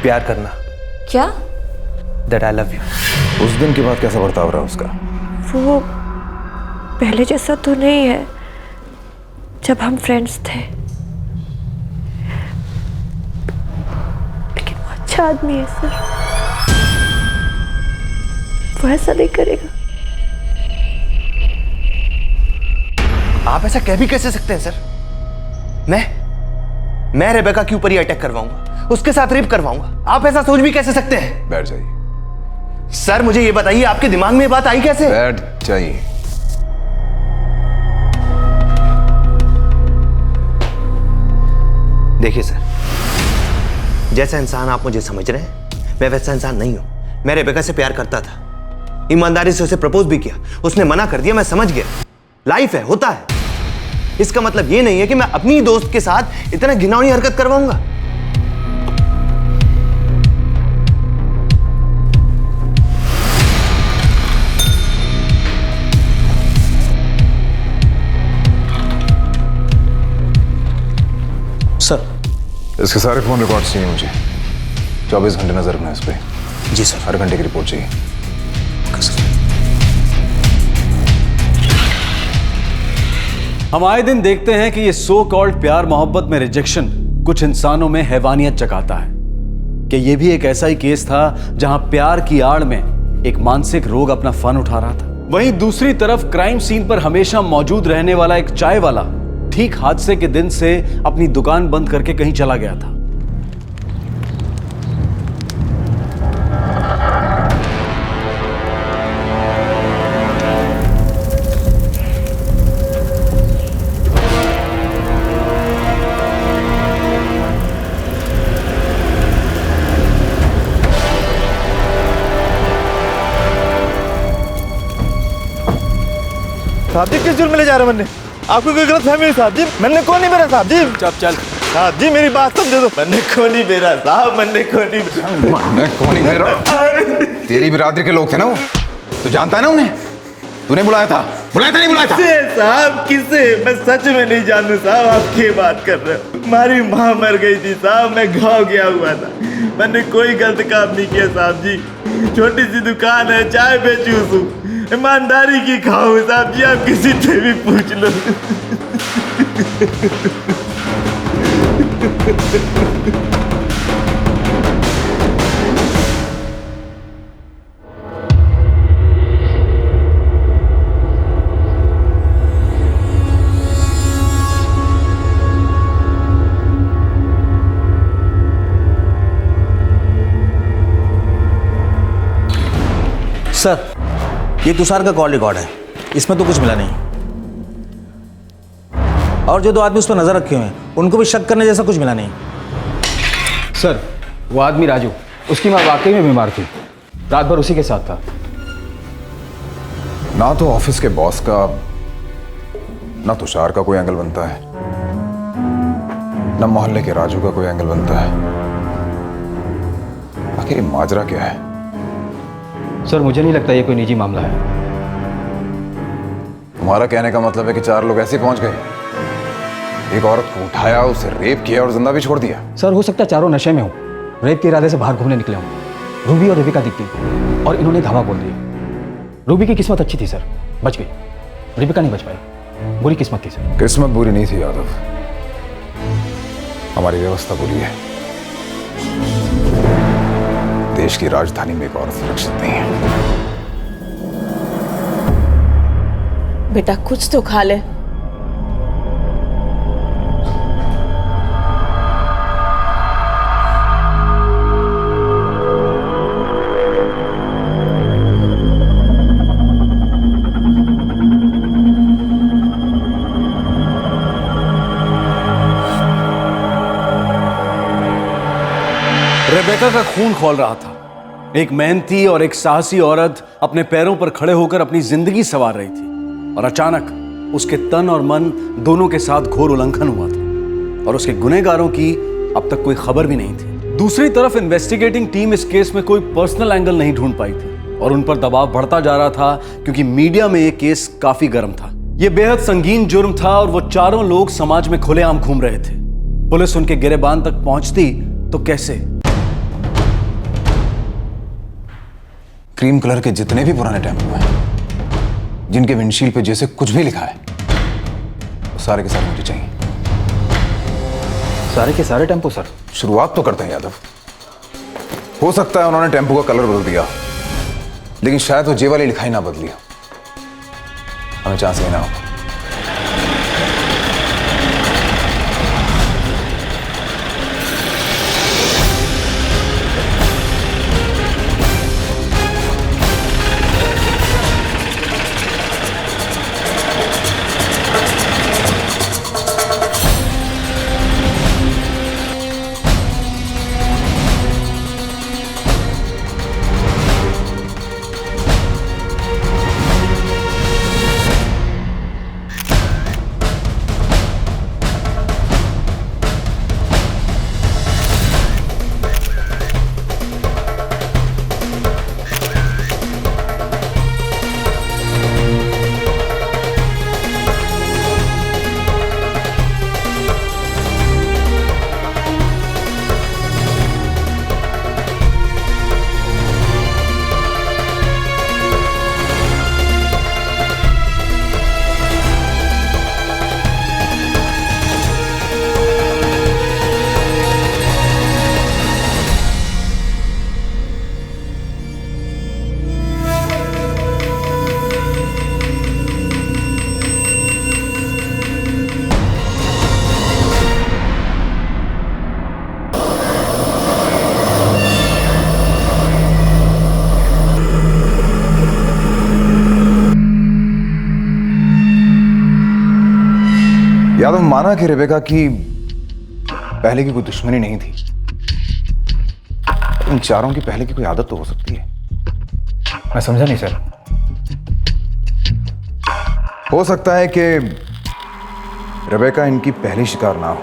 प्यार करना। क्या? That I love you। उस दिन के बाद कैसा बर्ताव रहा उसका? वो पहले जैसा तो नहीं है जब हम फ्रेंड्स थे, लेकिन वो अच्छा आदमी है सर। वो ऐसा नहीं करेगा। आप ऐसा कह भी कैसे सकते हैं सर? मैं रेबेका के ऊपर ही अटैक करवाऊंगा, उसके साथ रेप करवाऊंगा। आप ऐसा सोच भी कैसे सकते हैं? बैठ जाइए सर। मुझे ये बताइए, आपके दिमाग में ये बात आई कैसे? बैठ जाइए। देखिए सर, जैसा इंसान आप मुझे समझ रहे हैं, मैं वैसा इंसान नहीं हूं। मैं रेबेका से प्यार करता था, ईमानदारी से उसे प्रपोज भी किया। उसने मना कर दिया, मैं समझ गया। लाइफ है, होता है। इसका मतलब ये नहीं है कि मैं अपनी ही दोस्त के साथ इतना घिनौनी हरकत करवाऊंगा। सर, इसके सारे फोन रिकॉर्ड्स चाहिए मुझे। 24 घंटे नजर रखना इस पे। जी सर। हर घंटे की रिपोर्ट चाहिए। हम आए दिन देखते हैं कि ये सो कॉल्ड प्यार मोहब्बत में रिजेक्शन कुछ इंसानों में हैवानियत जगाता है। कि ये भी एक ऐसा ही केस था जहां प्यार की आड़ में एक मानसिक रोग अपना फन उठा रहा था। वहीं दूसरी तरफ क्राइम सीन पर हमेशा मौजूद रहने वाला एक चाय वाला ठीक हादसे के दिन से अपनी दुकान बंद करके कहीं चला गया था। साहब जी, किस जुर्म में ले जा रहे मैंने? आपको कोई गलत फहमी है साहब जी? मैंने को नहीं मेरा साहब जी। चल साहब जी, मेरी बात समझो। मैंने को नहीं मेरा साहब, मैंने को नहीं मेरा। तेरी बिरादरी के लोग थे ना वो, तू जानता है ना उन्हें? तूने बुलाया था? बुलाया था नहीं बुलाया था? साहब किसे? मैं सच में नहीं जानू साहब, आप क्या बात कर रहे हो? हमारी माँ मर गई थी साहब, मैं गाँव गया हुआ था। मैंने कोई गलत काम नहीं किया साहब जी। छोटी सी दुकान है, चाय बेचूं हूँ, ईमानदारी की खाऊं साहब जी। आप किसी से भी पूछ लो। सर, ये तुषार का कॉल रिकॉर्ड है, इसमें तो कुछ मिला नहीं। और जो दो आदमी उस पर नजर रखे हुए हैं, उनको भी शक करने जैसा कुछ मिला नहीं। सर, वो आदमी राजू, उसकी माँ वाकई में बीमार थी, रात भर उसी के साथ था। ना तो ऑफिस के बॉस का, ना तुषार का कोई एंगल बनता है, ना मोहल्ले के राजू का कोई एंगल बनता है। आखिर ये माजरा क्या है? सर, मुझे नहीं लगता ये कोई निजी मामला है। तुम्हारा कहने का मतलब है कि 4 लोग ऐसे पहुंच गए, एक औरत को उठाया, उसे रेप किया और जिंदा भी छोड़ दिया? सर, हो सकता है चारों नशे में हो, रेप के इरादे से बाहर घूमने निकले हों। रूबी और रेबिका दिखती और इन्होंने धावा बोल दिया। रूबी की किस्मत अच्छी थी सर, बच गई। रेबिका नहीं बच पाई, बुरी किस्मत थी सर। किस्मत बुरी नहीं थी यादव, हमारी व्यवस्था बुरी है। देश की राजधानी में एक औरत सुरक्षित नहीं है। बेटा कुछ तो खा ले। रेबेका का खून खौल रहा था। एक मेहनती और एक साहसी औरत अपने पैरों पर खड़े होकर अपनी जिंदगी संवार रही थी और अचानक उसके तन और मन दोनों के साथ घोर उल्लंघन हुआ था और उसके गुनहगारों की अब तक कोई खबर भी नहीं थी। दूसरी तरफ इन्वेस्टिगेटिंग टीम इस केस में कोई पर्सनल एंगल नहीं ढूंढ पाई थी और उन पर दबाव बढ़ता जा रहा था क्योंकि मीडिया में यह केस काफी गर्म था। यह बेहद संगीन जुर्म था और वो चारों लोग समाज में खुलेआम घूम रहे थे। पुलिस उनके गिरेबान तक पहुंचती तो कैसे? क्रीम कलर के जितने भी पुराने टेम्पो हैं जिनके विंडशील्ड पे जैसे कुछ भी लिखा है वो सारे के सारे मुझे चाहिए। सारे के सारे टेम्पो सर? शुरुआत तो करते हैं यादव। हो सकता है उन्होंने टेम्पो का कलर बदल दिया, लेकिन शायद वो जे वाली लिखाई ना बदली हो। हमें चांस लेना होगा। यादव माना कि रेबेका की पहले की कोई दुश्मनी नहीं थी, इन चारों की पहले की कोई आदत तो हो सकती है। मैं समझा नहीं सर। हो सकता है कि रेबेका इनकी पहली शिकार ना हो।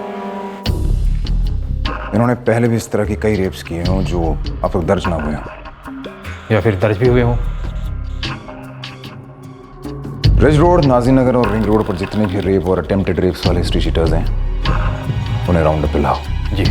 इन्होंने पहले भी इस तरह की कई रेप्स किए हों जो अब तक दर्ज ना हुए हों, या फिर दर्ज भी हुए हों। रिज रोड, नाजीनगर और रिंग रोड पर जितने भी रेप और अटेम्प्टेड रेप्स वाले हिस्ट्री शीटर्स हैं उन्हें राउंड अप पे लाओ। जी।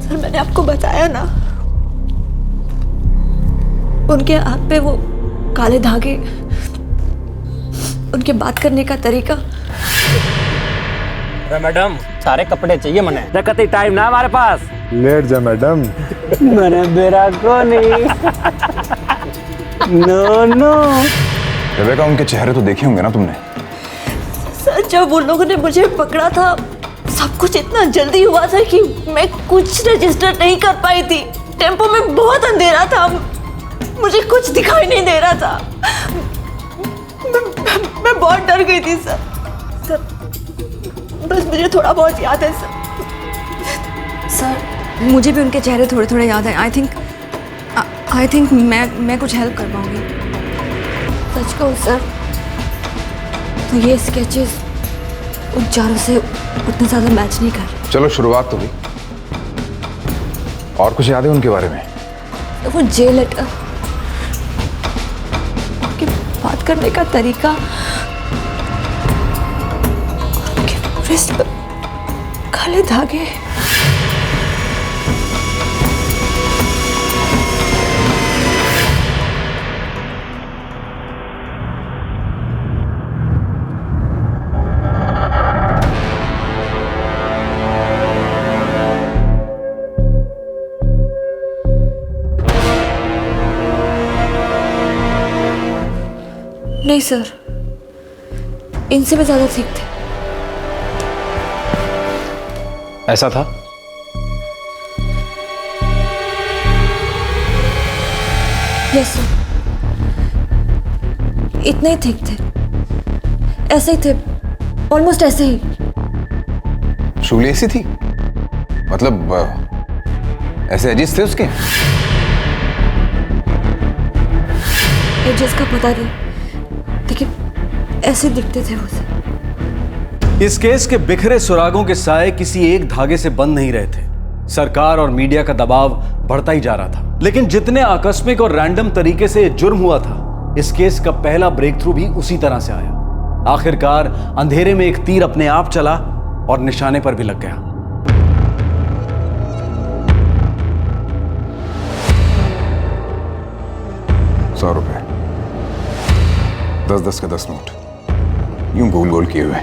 सर मैंने आपको बताया ना, उनके हाथ पे वो काले धागे, उनके बात करने का तरीका। मैडम सारे कपड़े चाहिए मने रखते टाइम ना हमारे पास। लेट जा मैडम। मने मेरा को नहीं। No no. रेबेका, उनके चेहरे तो देखे होंगे ना तुमने? सर जब उन लोगों ने मुझे पकड़ा था सब कुछ इतना जल्दी हुआ था कि मैं कुछ रजिस्टर नहीं कर पाई थी। टेम्पो में बहुत अंधेरा था, मुझे कुछ दिखाई नहीं दे रहा था। मैं बहुत डर गई थी सर। बस मुझे थोड़ा बहुत याद है सर मुझे भी उनके चेहरे थोड़े थोड़े याद हैं। आई थिंक मैं कुछ हेल्प कर पाऊंगी। सच कहूँ सर तो ये स्केचेस उन चारों से उतना ज्यादा मैच नहीं कर। चलो शुरुआत तो हुई, और कुछ याद है उनके बारे में? वो जे लेटर, उनकी बात करने का तरीका, उनके रिस्ट पर काले धागे, नहीं सर, इनसे भी ज़्यादा ठीक थे। ऐसा था? यस सर, इतने ही ठीक थे, ऐसे ही थे, ऑलमोस्ट ऐसे ही। शूली ऐसी थी? मतलब ऐसे एजिस थे उसके? एजेस का पता नहीं, लेकिन ऐसे दिखते थे वो सब। इस केस के बिखरे सुरागों के साए किसी एक धागे से बंद नहीं रहे थे। सरकार और मीडिया का दबाव बढ़ता ही जा रहा था, लेकिन जितने आकस्मिक और रैंडम तरीके से जुर्म हुआ था, इस केस का पहला ब्रेक थ्रू भी उसी तरह से आया। आखिरकार अंधेरे में एक तीर अपने आप चला और निशाने पर भी लग गया। ₹100, 10-10 के 10 नोट, यूं गोल गोल किए हुए।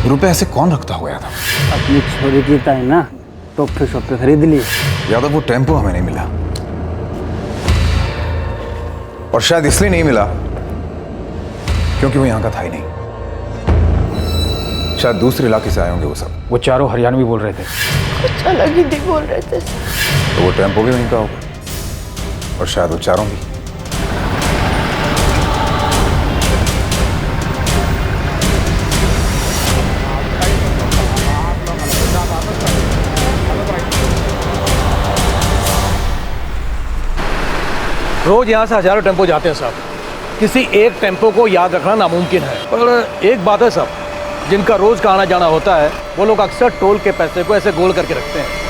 रुपए ऐसे कौन रखता हुआ था? अपनी छोरी की है ना, तो फिर शॉप खरीद लिए। यादव वो टेम्पो हमें नहीं मिला, और शायद इसलिए नहीं मिला क्योंकि वो यहां का था ही नहीं। शायद दूसरे इलाके से आए होंगे वो सब। वो चारों हरियाणवी बोल रहे थे। कुछ अलग ही बोल रहे थे। तो वो टेम्पो भी वहीं का होगा, और शायद वो चारों भी। रोज यहाँ से हजारों टेम्पो जाते हैं साहब, किसी एक टेम्पो को याद रखना नामुमकिन है। पर एक बात है साहब, जिनका रोज का आना जाना होता है, वो लोग अक्सर टोल के पैसे को ऐसे गोल करके रखते हैं।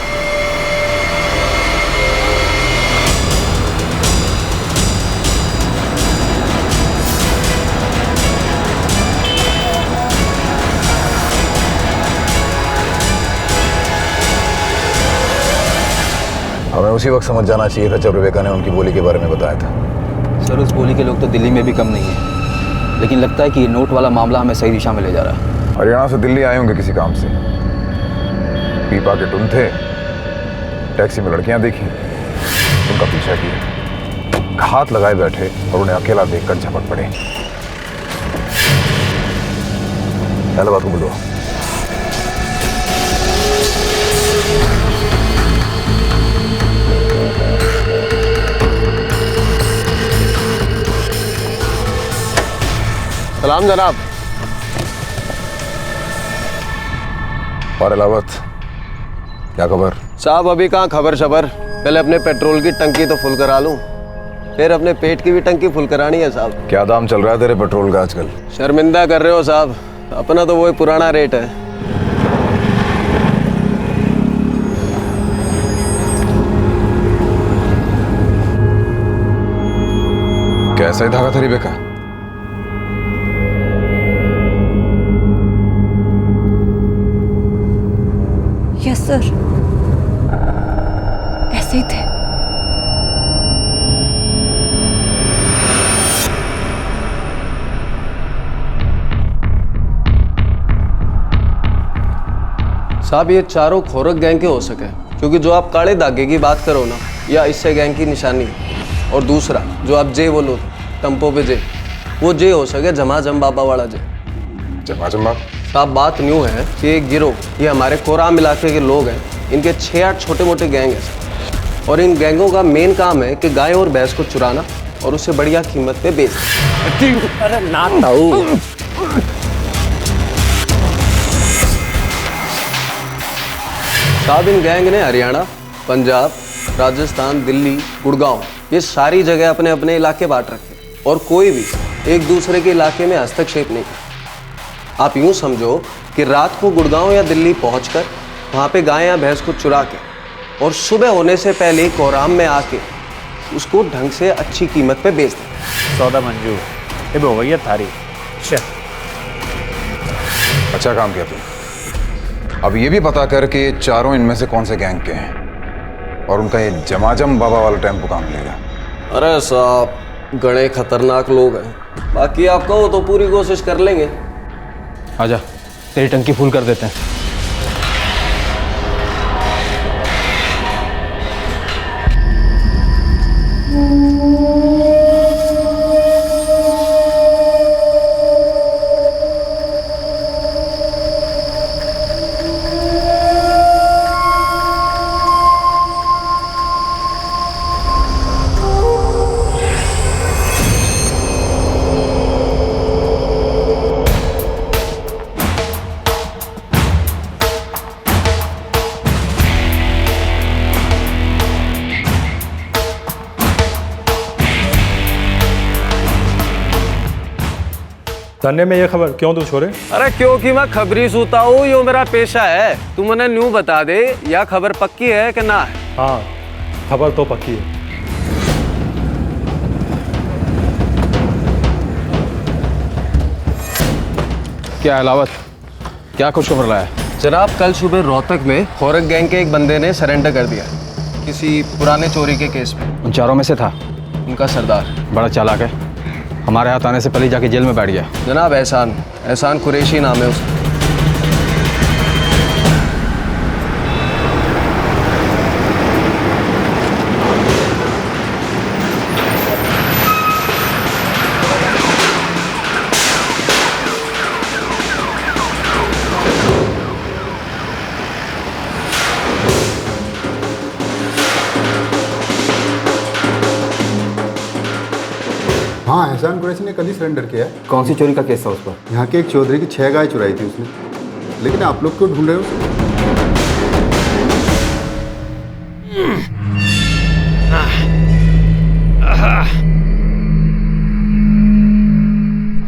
हमें उसी वक्त समझ जाना चाहिए था जब रेबेका ने उनकी बोली के बारे में बताया था। सर, उस बोली के लोग तो दिल्ली में भी कम नहीं है, लेकिन लगता है कि ये नोट वाला मामला हमें सही दिशा में ले जा रहा है। हरियाणा से दिल्ली आए होंगे किसी काम से, पीपा के टुन थे, टैक्सी में लड़कियां देखी, उनका पीछा किया, घात लगाए बैठे और उन्हें अकेला देखकर झपट पड़े। हैदराबाद को बुलवा। सलाम जनाब। और अलावत, क्या खबर? साहब अभी कहाँ खबर शबर, पहले अपने पेट्रोल की टंकी तो फुल करा लूं, फिर अपने पेट की भी टंकी फुल करानी है साहब। क्या दाम चल रहा है तेरे पेट्रोल का आजकल? शर्मिंदा कर रहे हो साहब, अपना तो वही पुराना रेट है। कैसा ही धागा था रेबेका? यस सर, ऐसे ही थे। साहब ये चारों खोरक गैंग के हो सके, क्योंकि जो आप काले धागे की बात करो ना, या इससे गैंग की निशानी, और दूसरा जो आप जे बोलो टम्पो पे जे, वो जे हो सके झमाझम बाबा वाला जे। झमाझम बाबा? साहब बात न्यू है कि एक गिरोह, ये हमारे कोराम इलाके के लोग हैं, इनके 6-8 छोटे मोटे गैंग हैं, और इन गैंगों का मेन काम है कि गाय और भैंस को चुराना और उसे बढ़िया कीमत पे बेचना। अरे ना ताऊ। साहब इन गैंग ने हरियाणा, पंजाब, राजस्थान, दिल्ली, गुड़गांव, ये सारी जगह अपने अपने इलाके बांट रखे, और कोई भी एक दूसरे के इलाके में हस्तक्षेप नहीं करता। आप यूं समझो कि रात को गुड़गांव या दिल्ली पहुंचकर वहां पे गाय या भैंस को चुरा के, और सुबह होने से पहले कोराम में आके उसको ढंग से अच्छी कीमत पे बेच दें। सौदा मंजूर, अब हो गई है थारी। अच्छा काम किया तुम। अब ये भी पता कर कि चारों इनमें से कौन से गैंग के हैं, और उनका ये जमाजम बाबा वाला टेम्पो काम मिलेगा। अरे साहब गणे खतरनाक लोग हैं, बाकी आप कहो तो पूरी कोशिश कर लेंगे। आजा, तेरी टंकी फुल कर देते हैं। धन्य में ये खबर क्यों तू छोरे? अरे क्योंकि मैं खबरी सूता हूँ, यो मेरा पेशा है। तू मुझे न्यू बता दे, या खबर पक्की है कि ना है? हाँ, खबर तो पक्की है। क्या अलावत, क्या खुशखबर रहा है? जनाब, कल सुबह रोहतक में खोरक गैंग के एक बंदे ने सरेंडर कर दिया किसी पुराने चोरी के केस में। उन चारों में से था उनका सरदार। बड़ा चालाक है, हमारे हाथ आने से पहले जाके जेल में बैठ गया। जनाब एहसान कुरैशी नाम है उसका। हाँ, एहसान कुरैशी ने कल ही सरेंडर किया है। कौन सी चोरी का केस था उस पर? यहाँ के एक चौधरी की 6 गाय चुराई थी उसने। लेकिन आप लोग क्यों ढूंढ रहे हो उसे?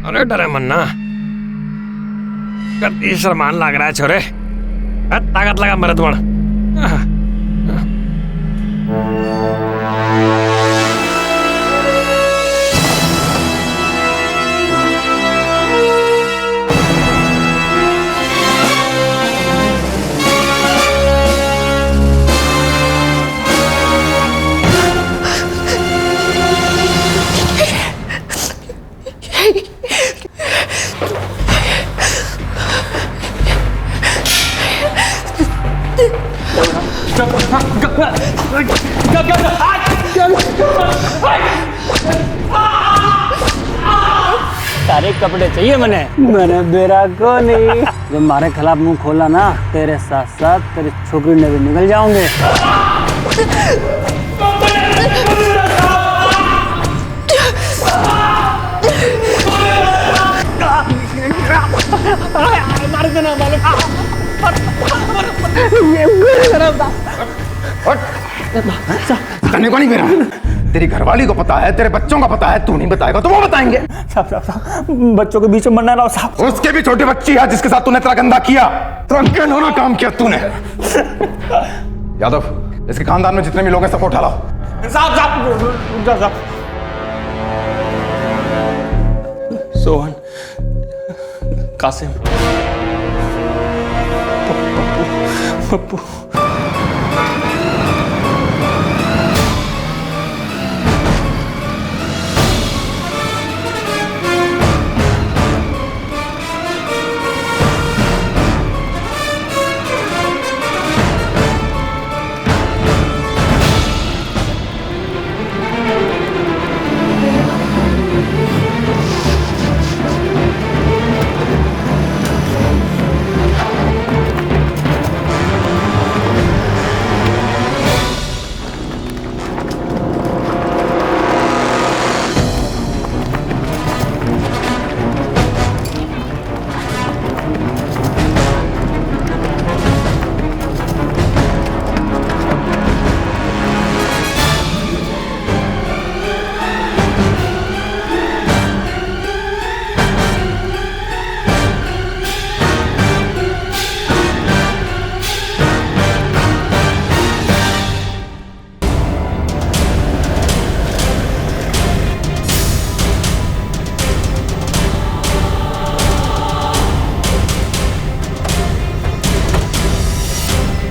अरे डरे मन्ना, कति शर्मान लग रहा है छोरे। ताकत लगा मरद बण। सारे कपड़े चाहिए मैंने बेरा को नहीं। जब हमारे खिलाफ मुंह खोला ना, तेरे साथ साथ तेरी छोकरी ने भी निकल जाओगे। मार देना करने को नहीं मेरा। तेरी घरवाली को पता है, तेरे बच्चों का पता है, तू नहीं बताएगा तो वो बताएंगे। साहब, बच्चों के बीच में मरना रहा साहब। उसके भी छोटी बच्ची है जिसके साथ तूने इतना गंदा किया। घिनौना काम किया तूने। यादव, इसके खानदान में जितने भी लोग हैं सबको उठा लाओ। साहब सोहन, कासिम, पप्पू।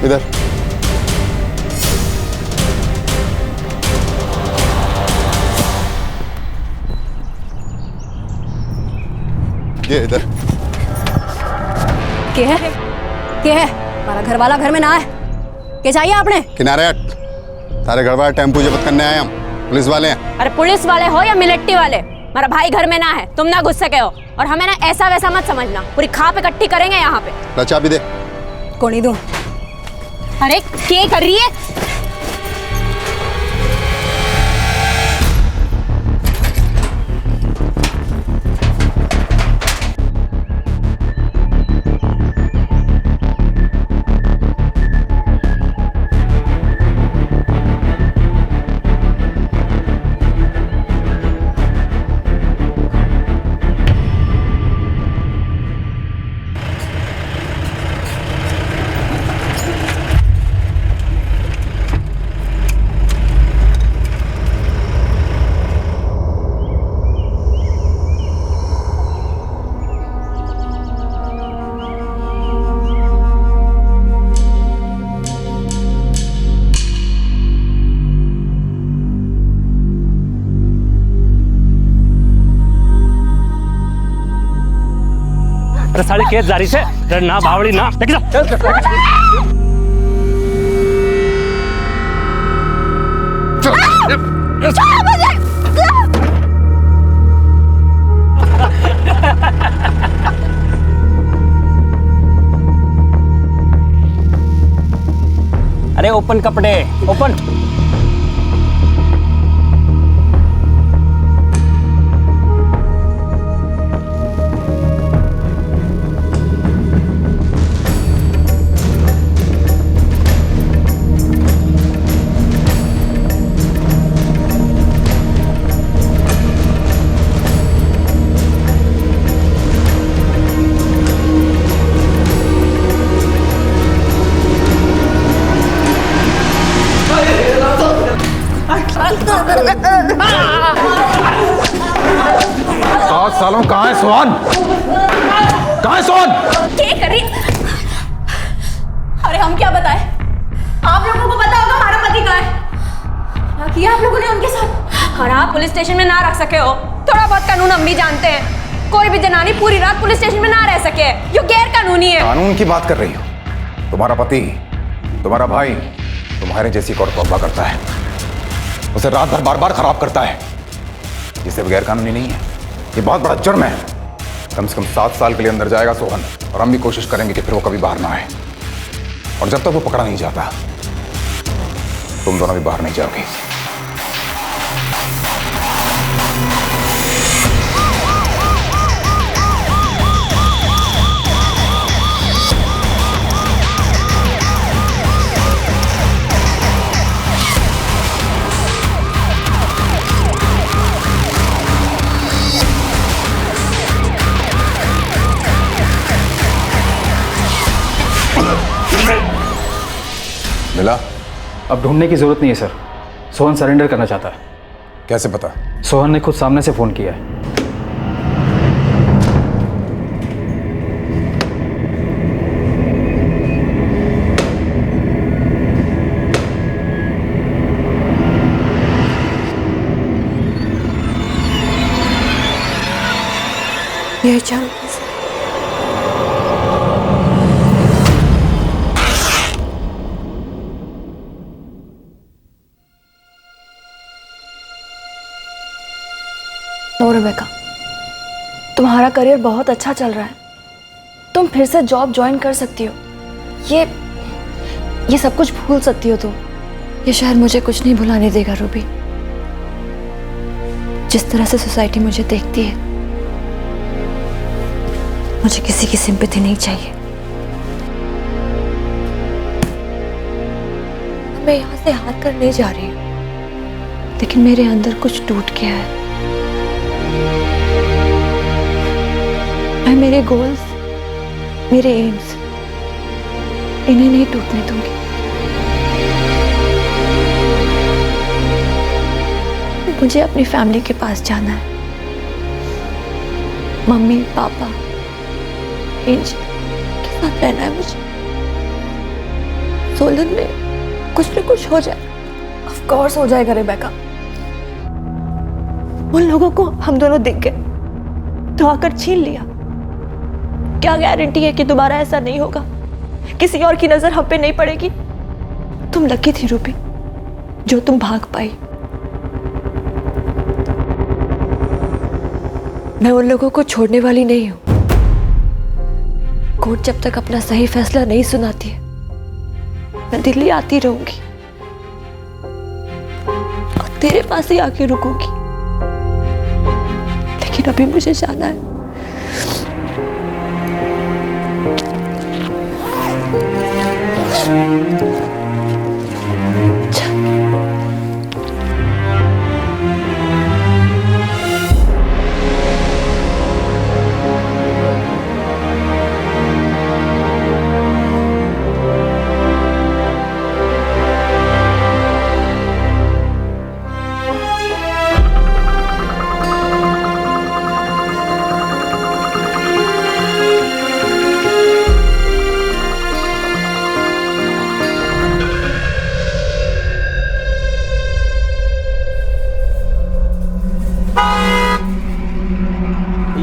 इधर ये इधर क्या है? क्या है? हमारा घर वाला घर में ना है। क्या चाहिए आपने? किनारे हट। सारे गड़बड़ टेम्पू जब्त करने आए हम, पुलिस वाले हैं। अरे पुलिस वाले हो या मिलिट्री वाले, हमारा भाई घर में ना है, तुम ना घुस सके हो। और हमें ना ऐसा वैसा मत समझना, पूरी खाप इकट्ठी करेंगे यहाँ पे। लचा भी दे। कौन ही दूं? अरे क्या कर रही है? अरे साली खेत जारी से ना भावड़ी ना लेके जा अरे ओपन कपड़े ओपन। सालों कहाँ है सोहन? कहाँ है सोहन? क्या कर रही? अरे हम क्या बताएं? आप लोगों को पता होगा हमारा पति कहाँ है? क्या किया आप लोगों ने उनके साथ? और आप पुलिस स्टेशन में ना रख सके हो। थोड़ा बहुत कानून हम भी जानते हैं। कोई भी जनानी पूरी रात पुलिस स्टेशन में ना रह सके, ये गैर कानूनी है। कानून की बात कर रही हो? तुम्हारा पति, तुम्हारा भाई, तुम्हारे जैसी एक और तौबा करता है, उसे रात भर बार बार खराब करता है। ये सिर्फ गैर कानूनी नहीं है, ये बहुत बड़ा जुर्म है। कम से कम 7 साल के लिए अंदर जाएगा सोहन, और हम भी कोशिश करेंगे कि फिर वो कभी बाहर ना आए। और जब तक वो पकड़ा नहीं जाता, तुम दोनों भी बाहर नहीं जाओगे। मिला? अब ढूंढने की जरूरत नहीं है सर। सोहन सरेंडर करना चाहता है। कैसे पता? सोहन ने खुद सामने से फोन किया है। ये चांद नो रेबेका, तुम्हारा करियर बहुत अच्छा चल रहा है। तुम फिर से जॉब ज्वाइन कर सकती हो। ये सब कुछ भूल सकती हो तुम। ये शहर मुझे कुछ नहीं भुलाने देगा रूबी। जिस तरह से सोसाइटी मुझे देखती है, मुझे किसी की सिंपैथी नहीं चाहिए। मैं यहाँ से हाथ कर नहीं जा रही हूँ, लेकिन मेरे अंदर कुछ टूट गया है। मैं मेरे गोल्स, मेरे एम्स, इन्हें नहीं टूटने दूंगी। मुझे अपनी फैमिली के पास जाना है। मम्मी, पापा, एंजल के साथ रहना है मुझे। सोलन में कुछ न कुछ हो जाए। ऑफ कोर्स हो जाएगा रेबेका। उन लोगों को हम दोनों दिख गए तो आकर छीन लिया। क्या गारंटी है कि दोबारा ऐसा नहीं होगा? किसी और की नजर हम पे नहीं पड़ेगी। तुम लकी थी रूबी, जो तुम भाग पाई। मैं उन लोगों को छोड़ने वाली नहीं हूं। कोर्ट जब तक अपना सही फैसला नहीं सुनाती है, मैं दिल्ली आती रहूंगी और तेरे पास ही आके रुकूंगी। लेकिन अभी मुझे जाना है।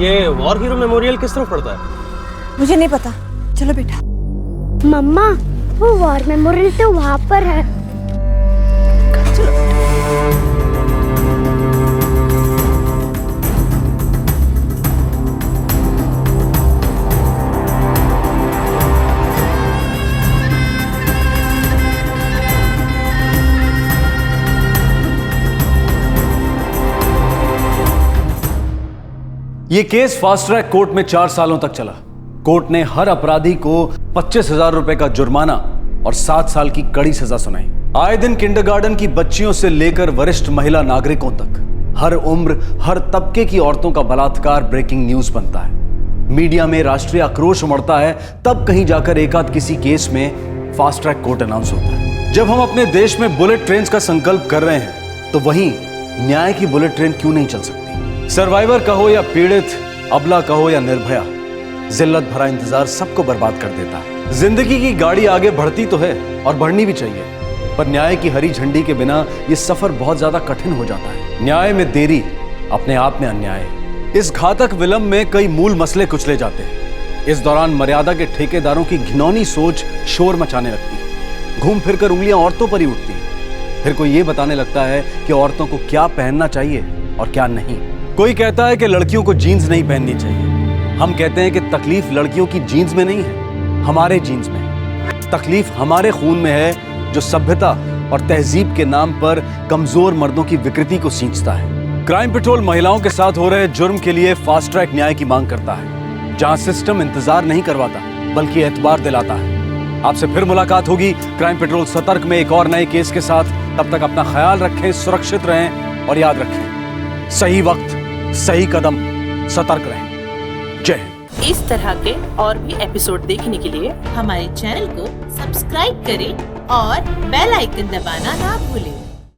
ये वॉर हीरो मेमोरियल किस तरफ पड़ता है? मुझे नहीं पता, चलो बेटा। मम्मा वो वॉर मेमोरियल तो वहाँ पर है। यह केस फास्ट ट्रैक कोर्ट में 4 सालों तक चला। कोर्ट ने हर अपराधी को 25,000 रुपए का जुर्माना और 7 साल की कड़ी सजा सुनाई। आए दिन किंडरगार्टन की बच्चियों से लेकर वरिष्ठ महिला नागरिकों तक हर उम्र, हर तबके की औरतों का बलात्कार ब्रेकिंग न्यूज बनता है। मीडिया में राष्ट्रीय आक्रोश उमड़ता है, तब कहीं जाकर एकाध किसी केस में फास्ट ट्रैक कोर्ट अनाउंस होता है। जब हम अपने देश में बुलेट ट्रेन का संकल्प कर रहे हैं, तो वहीं न्याय की बुलेट ट्रेन क्यों नहीं चल सकती? सर्वाइवर कहो या पीड़ित, अबला कहो या निर्भया, जिल्लत भरा इंतजार सबको बर्बाद कर देता है। जिंदगी की गाड़ी आगे बढ़ती तो है और बढ़नी भी चाहिए, पर न्याय की हरी झंडी के बिना यह सफर बहुत ज्यादा कठिन हो जाता है। न्याय में देरी अपने आप में अन्याय है। इस घातक विलंब में कई मूल मसले कुचले जाते हैं। इस दौरान मर्यादा के ठेकेदारों की घिनौनी सोच शोर मचाने लगती है। घूम फिरकर उंगलियां औरतों पर ही उठती हैं। फिर कोई ये बताने लगता है कि औरतों को क्या पहनना चाहिए और क्या नहीं। कोई कहता है कि लड़कियों को जीन्स नहीं पहननी चाहिए। हम कहते हैं कि तकलीफ लड़कियों की जीन्स में नहीं है, हमारे जीन्स में। तकलीफ हमारे खून में है, जो सभ्यता और तहजीब के नाम पर कमजोर मर्दों की विकृति को सींचता है। क्राइम पेट्रोल महिलाओं के साथ हो रहे जुर्म के लिए फास्ट ट्रैक न्याय की मांग करता है, जहां सिस्टम इंतजार नहीं करवाता बल्कि एतबार दिलाता है। आपसे फिर मुलाकात होगी क्राइम पेट्रोल सतर्क में एक और नए केस के साथ। तब तक अपना ख्याल रखें, सुरक्षित रहें और याद रखें, सही वक्त सही कदम, सतर्क रहें। जय हिंद। इस तरह के और भी एपिसोड देखने के लिए हमारे चैनल को सब्सक्राइब करें और बेल आइकन दबाना ना भूलें।